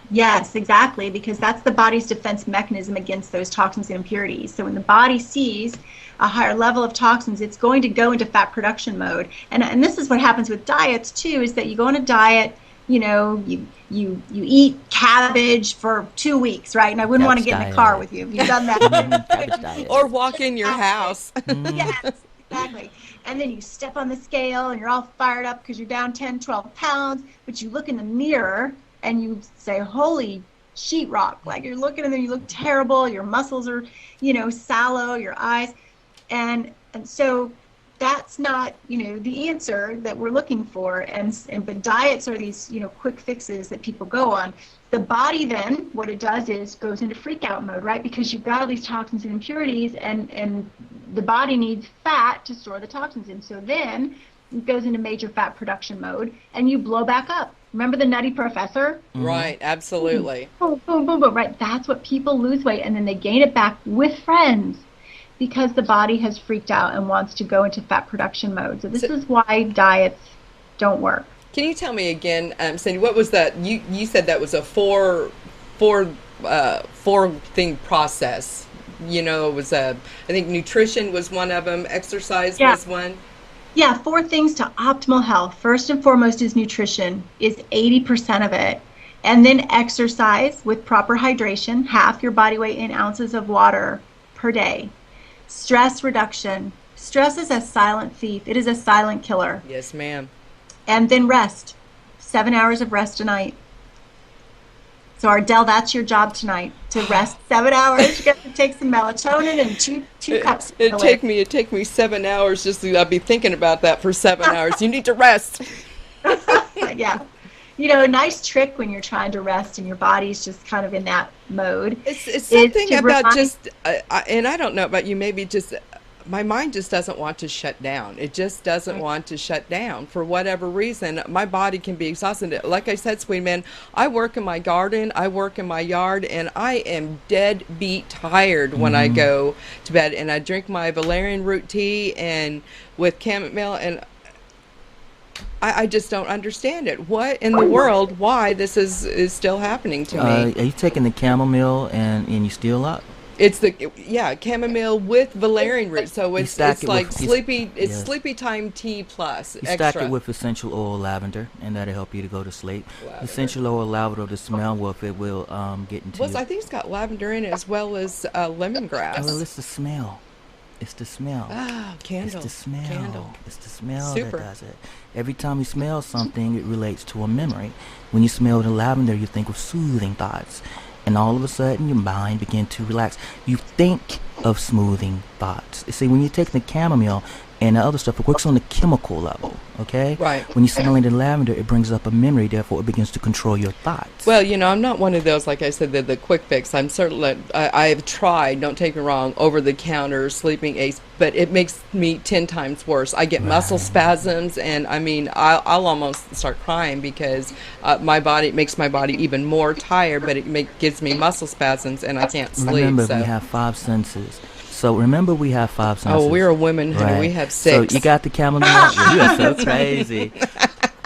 Yes, exactly, because that's the body's defense mechanism against those toxins and impurities. So when the body sees a higher level of toxins, it's going to go into fat production mode. And this is what happens with diets too, is that you go on a diet, you eat cabbage for 2 weeks, right? And I wouldn't want to get in the car with you if you've done that. Cabbage diet. Or walk in your house. Yes, exactly. And then you step on the scale and you're all fired up because you're down 10, 12 pounds, but you look in the mirror and you say, holy sheetrock, like you're looking in there, you look terrible, your muscles are, sallow, your eyes. And so that's not, the answer that we're looking for. But diets are these, quick fixes that people go on. The body then, what it does is goes into freak out mode, right? Because you've got all these toxins and impurities and the body needs fat to store the toxins in. So then it goes into major fat production mode and you blow back up. Remember the Nutty Professor? Right, absolutely. Boom, boom, boom, boom, right? That's what people lose weight and then they gain it back with friends because the body has freaked out and wants to go into fat production mode. So this is why diets don't work. Can you tell me again, Cindy, what was that? You said that was a four thing process. It was I think nutrition was one of them, exercise was one. Yeah, 4 things to optimal health. First and foremost is nutrition, is 80% of it. And then exercise with proper hydration, half your body weight in ounces of water per day. Stress reduction. Stress is a silent thief. It is a silent killer. Yes, ma'am. And then rest. 7 hours of rest a night. So Ardelle, that's your job tonight, to rest 7 hours. You got to take some melatonin and two cups. It'd take me 7 hours just to, I'd be thinking about that for 7 hours. You need to rest. Yeah. A nice trick when you're trying to rest and your body's just kind of in that mode. It's something about just, and I don't know about you, maybe just, my mind just doesn't want to shut down. It just doesn't want to shut down for whatever reason. My body can be exhausted. Like I said, Sweet Man, I work in my garden, I work in my yard, and I am dead beat tired when I go to bed. And I drink my valerian root tea and with chamomile, and I just don't understand it. What in the world, why this is still happening to me? Are you taking the chamomile and you still up? It's chamomile with valerian root. So You it's stack it's it like with sleepy. It's yes. sleepy time tea plus You stack it extra with essential oil lavender, and that'll help you to go to sleep. lavender. Essential oil lavender, the smell with it will get into Well, you. I think it's got lavender in it as well as Well, lemongrass. it's the smell. It's the smell. Ah, It's candle, the smell. candle. It's the smell that Super. does it. Every time you smell something, it relates to a memory. When you smell the lavender, you think of soothing thoughts. And all of a sudden, your mind begins to relax. You think of smoothing thoughts. You see, when you take the chamomile and the other stuff, it works on the chemical level, okay? Right. When you smell the lavender, it brings up a memory, therefore it begins to control your thoughts. Well, I'm not one of those, like I said, the quick fix. I'm certainly, I have tried, don't take me wrong, over-the-counter sleeping aids, but it makes me 10 times worse. I get muscle spasms, and I mean, I'll almost start crying because it makes my body even more tired, but gives me muscle spasms, and I can't sleep. Remember, So. we have 5 senses. So remember, we have 5 senses. Oh, we're a woman, honey. Right. We have 6. So you got the chamomile. You are so crazy.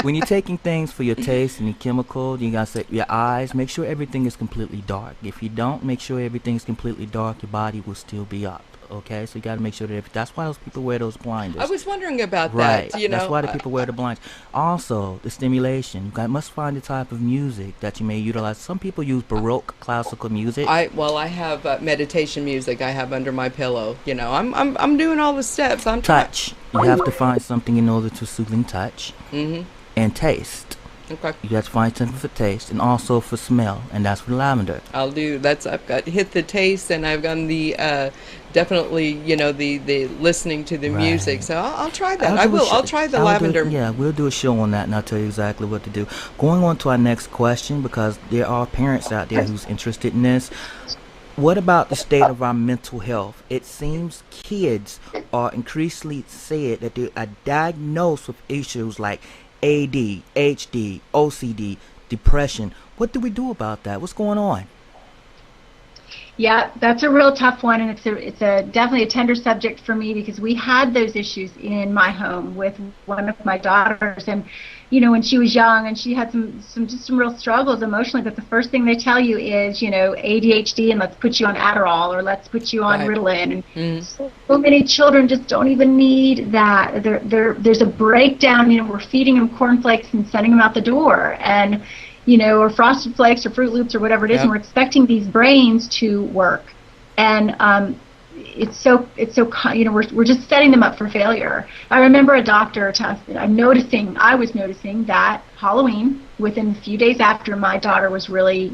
When you're taking things for your taste and your chemical, you got to say your eyes. Make sure everything is completely dark. If you don't make sure everything's completely dark, your body will still be up. Okay, so you got to make sure that that's why those people wear those blinders. I was wondering about Right. that. That's why the people wear the blinds. Also, the stimulation. You must find the type of music that you may utilize. Some people use Baroque classical music. I have meditation music I have under my pillow. I'm doing all the steps. I'm Touch. You have to find something in order to soothing touch. Mm-hmm. And taste. Okay. You have to find something for taste and also for smell, and that's for lavender. I've got hit the taste, and I've got the definitely the listening to the music. Right. So I'll try that. I'll try the lavender. Yeah, we'll do a show on that, and I'll tell you exactly what to do. Going on to our next question, because there are parents out there who's interested in this. What about the state of our mental health? It seems kids are increasingly said that they are diagnosed with issues like ADHD, OCD, depression. What do we do about that? What's going on? Yeah, that's a real tough one, and it's a definitely a tender subject for me because we had those issues in my home with one of my daughters, and when she was young, and she had some real struggles emotionally. But the first thing they tell you is ADHD, and let's put you on Adderall, or let's put you on Right. Ritalin. And so many children just don't even need that. There's a breakdown. We're feeding them cornflakes and sending them out the door, and or Frosted Flakes or Fruit Loops or whatever it is, Yep. and we're expecting these brains to work. And we're just setting them up for failure. I remember a doctor I was noticing that Halloween, within a few days after, my daughter was really,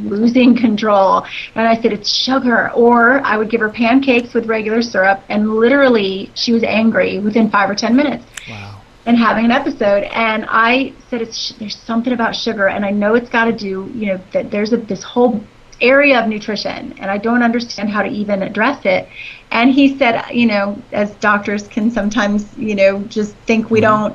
losing control. And I said, it's sugar. Or I would give her pancakes with regular syrup, and literally she was angry within 5 or 10 minutes. Wow. And having an episode, and I said there's something about sugar, and I know it's got to do, that there's this whole area of nutrition, and I don't understand how to even address it. And he said, as doctors can sometimes, just think we don't,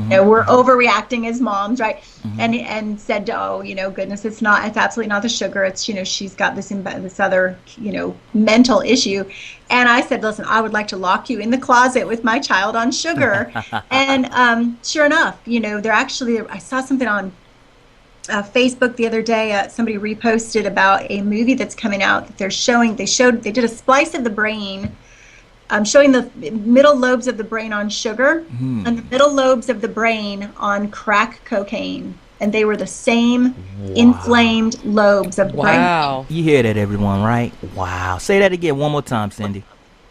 we're overreacting as moms, right? And said, oh, goodness, it's absolutely not the sugar. It's, she's got this other, mental issue. And I said, listen, I would like to lock you in the closet with my child on sugar. And sure enough, I saw something on Facebook the other day. Somebody reposted about a movie that's coming out that they did a splice of the brain, showing the middle lobes of the brain on sugar and the middle lobes of the brain on crack cocaine, and they were the same inflamed lobes of brain. Wow. You hear that, everyone, right? Wow. Say that again one more time, Cindy.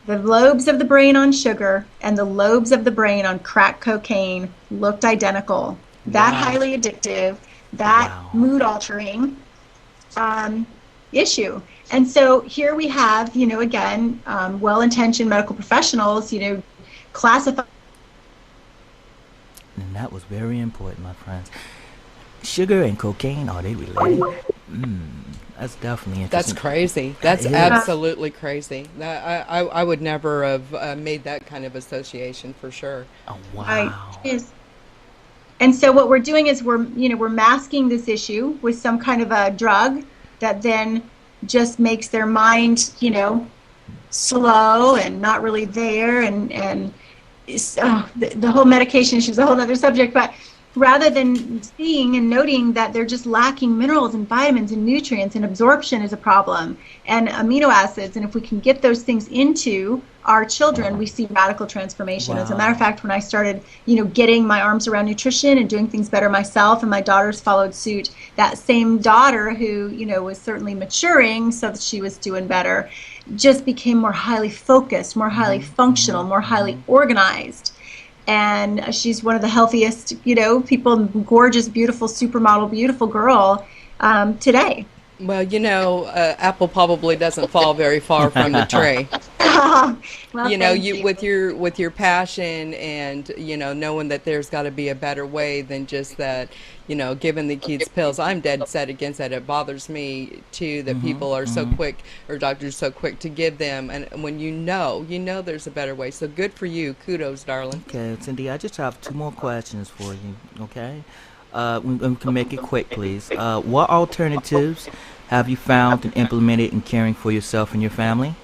The lobes of the brain on sugar and the lobes of the brain on crack cocaine looked identical. That highly addictive, that mood altering issue. And so here we have, again, well-intentioned medical professionals, classify. And that was very important, my friends. Sugar and cocaine, are they related? That's definitely interesting. That's crazy. That's absolutely crazy. I would never have made that kind of association for sure. Oh, wow. Right. It is. And so what we're doing is we're masking this issue with some kind of a drug that then just makes their mind, slow and not really there. And the whole medication issue is a whole other subject. But rather than seeing and noting that they're just lacking minerals and vitamins and nutrients, and absorption is a problem, and amino acids. And if we can get those things into our children, we see radical transformation. As a matter of fact, when I started, getting my arms around nutrition and doing things better myself, and my daughters followed suit, that same daughter who, was certainly maturing so that she was doing better, just became more highly focused, more highly functional, more highly organized. And she's one of the healthiest, people, gorgeous, beautiful, supermodel, beautiful girl today. Well, apple probably doesn't fall very far from the tree. Well, with your passion and knowing that there's got to be a better way than just that, giving the kids pills. I'm dead set against that. It bothers me too that people are so quick, or doctors so quick to give them, and when there's a better way. So good for you. Kudos, darling. Okay, Cindy, I just have 2 more questions for you. Okay, we can make it quick, please. What alternatives have you found and implemented in caring for yourself and your family?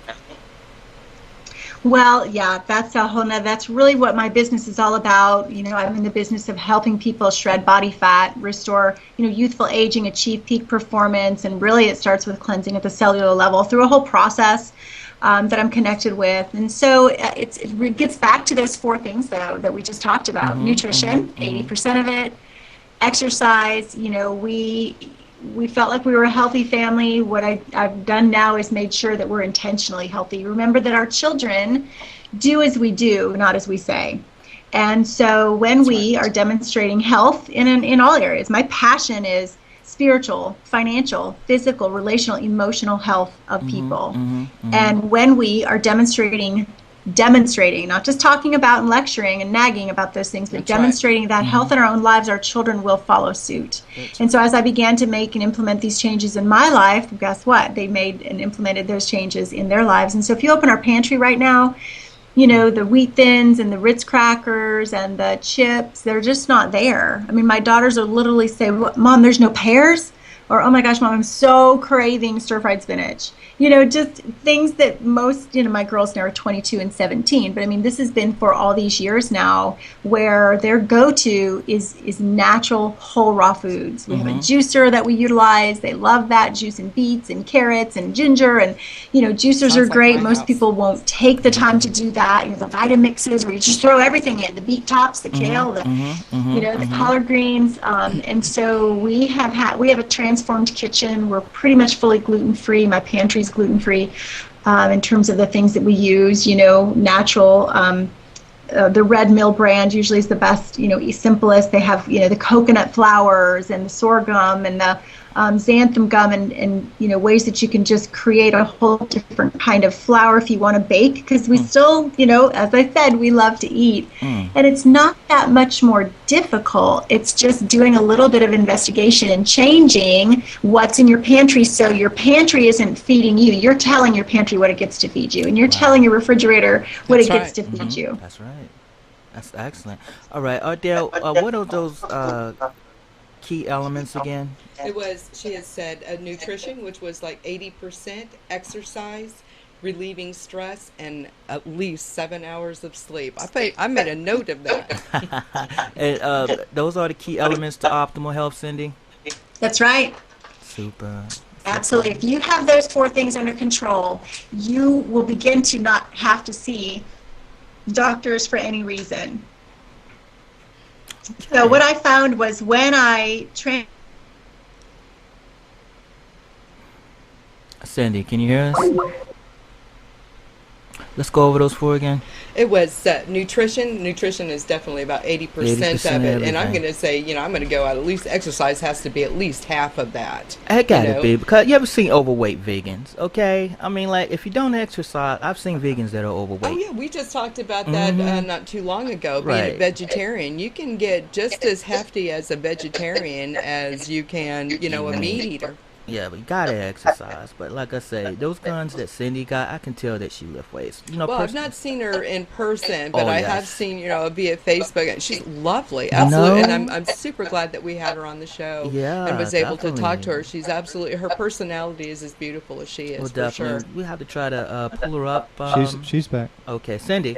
Well, yeah, that's really what my business is all about. I'm in the business of helping people shred body fat, restore, youthful aging, achieve peak performance, and really it starts with cleansing at the cellular level through a whole process that I'm connected with. And so it gets back to those 4 things, though, that we just talked about. Nutrition, 80% of it. Exercise, we felt like we were a healthy family. What I've done now is made sure that we're intentionally healthy. Remember that our children do as we do, not as we say. And so when we are demonstrating health in all areas, my passion is spiritual, financial, physical, relational, emotional health of people. And when we are demonstrating, not just talking about and lecturing and nagging about those things, but demonstrating that health in our own lives, our children will follow suit. And so as I began to make and implement these changes in my life, guess what? They made and implemented those changes in their lives. And so if you open our pantry right now, the Wheat Thins and the Ritz crackers and the chips, they're just not there. I mean, my daughters will literally say, Mom, there's no pears? Or, oh my gosh, Mom, I'm so craving stir-fried spinach. Just things that most, my girls now are 22 and 17. But I mean, this has been for all these years now where their go-to is natural, whole, raw foods. We have a juicer that we utilize. They love that, juicing beets and carrots and ginger. And, juicers are great. Most people won't take the time to do that. The Vitamixes where you just throw everything in, the beet tops, the kale, the collard greens. And so we have a transformed kitchen. We're pretty much fully gluten-free. My pantry's gluten-free in terms of the things that we use, natural. The Red Mill brand usually is the best, simplest. They have, the coconut flours and the sorghum and the xanthan gum and ways that you can just create a whole different kind of flour if you want to bake, because we still, as I said, we love to eat. And it's not that much more difficult. It's just doing a little bit of investigation and changing what's in your pantry so your pantry isn't feeding you. You're telling your pantry what it gets to feed you, and you're telling your refrigerator what it gets to feed you. That's right. That's excellent. All right, Ardelle, what are those key elements again? She has said nutrition, which was like 80%, exercise, relieving stress, and at least 7 hours of sleep. I made a note of that. And those are the key elements to optimal health, Cindy? That's right. Super. Absolutely. If you have those 4 things under control, you will begin to not have to see doctors for any reason. So what I found was when I Cindy, can you hear us? Let's go over those 4 again. It was nutrition. Nutrition is definitely about 80% of it. And I'm going to say, I'm going to go out at least exercise has to be at least half of that. It got to be, because you ever seen overweight vegans, okay? I mean, like, if you don't exercise, I've seen vegans that are overweight. Oh, yeah, we just talked about that not too long ago, being a vegetarian. You can get just as hefty as a vegetarian as you can, a meat eater. Yeah, but you gotta exercise. But like I say, those guns that Cindy got, I can tell that she lift weights. Well, I've not seen her in person, but I have seen, via Facebook. She's lovely, absolutely, and I'm super glad that we had her on the show. Yeah, and was able to talk to her. She's absolutely, her personality is as beautiful as she is. Well, definitely, for sure. We have to try to pull her up. She's back. Okay, Cindy.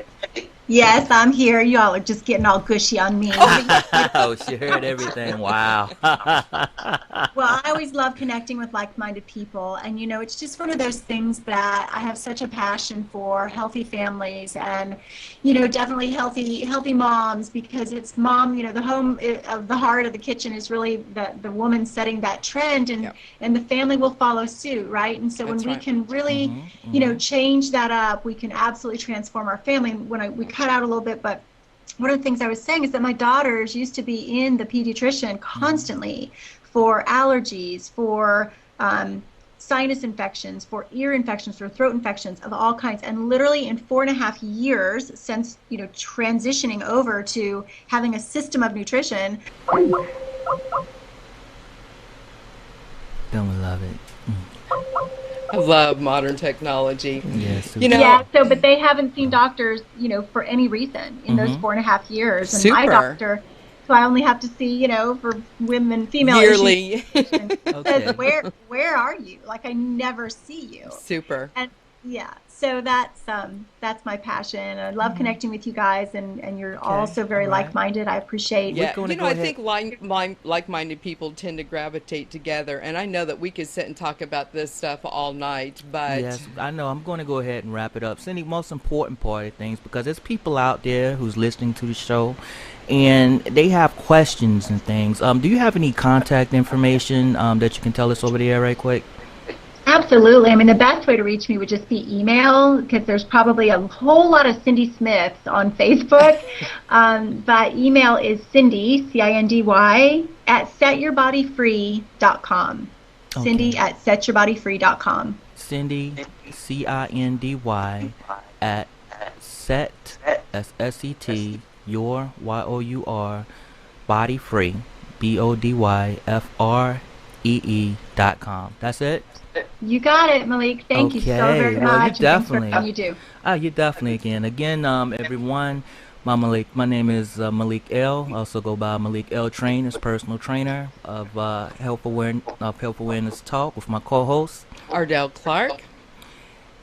Yes, I'm here. Y'all are just getting all gushy on me. Oh, she heard everything. Wow. Well, I always love connecting with like-minded people, and it's just one of those things that I have such a passion for: healthy families, and definitely healthy moms, because it's mom. The home, of the heart of the kitchen is really the woman setting that trend, and Yep. and the family will follow suit, right? And so when That's we right. can really, change that up, we can absolutely transform our family. We cut out a little bit, but one of the things I was saying is that my daughters used to be in the pediatrician constantly for allergies, for sinus infections, for ear infections, for throat infections of all kinds. And literally in 4.5 years since, transitioning over to having a system of nutrition. Don't we love it? I love modern technology. Yes. You know, Yeah, so, but they haven't seen doctors, for any reason in those 4.5 years. And my super doctor, so I only have to see, for women, female issues, yearly. says, Okay. where are you? Like, I never see you. Super. And yeah, so that's my passion. I love connecting with you guys, and you're also very all right. like-minded. I appreciate. Yeah, gonna go I ahead. think like-minded people tend to gravitate together, and I know that we could sit and talk about this stuff all night, but Yes, I know. I'm going to go ahead and wrap it up. Cindy, most important part of things, because there's people out there who's listening to the show, and they have questions and things. Do you have any contact information that you can tell us over there right quick? Absolutely. I mean, the best way to reach me would just be email, because there's probably a whole lot of Cindy Smiths on Facebook. But email is Cindy, Cindy, at setyourbodyfree.com. Okay. Cindy at setyourbodyfree.com. Cindy, Cindy, at set, SSET, your, YOUR, body free, BODYFREE.com. That's it? You got it, Malik. Thank you so very well, much. you and thanks for definitely. everything you do. Oh, you definitely can. Again, everyone, my name is Malik L. I also go by Malik L. Train as personal trainer of Health Awareness Talk with my co-host Ardelle Clark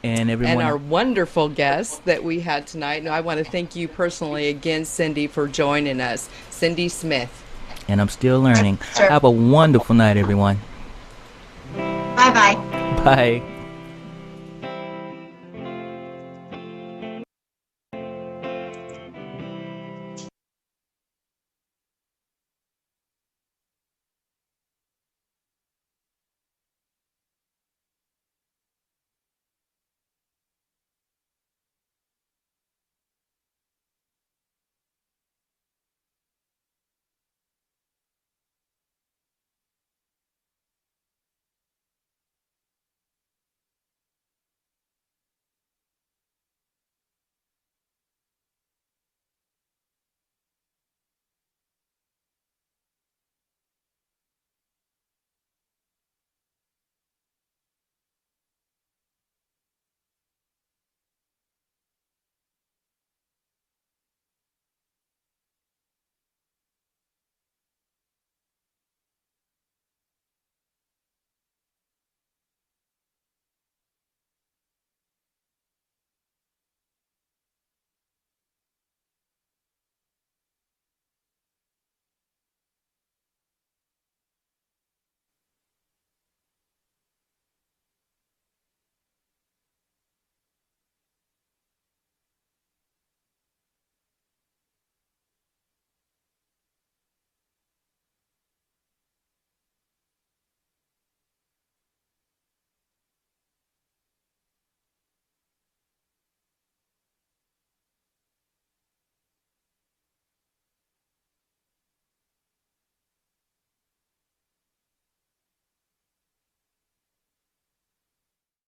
and everyone. and our wonderful guest that we had tonight. And I want to thank you personally again, Cindy, for joining us. Cindy Smith. And I'm still learning. Sure. Have a wonderful night, everyone. Bye-bye. Bye.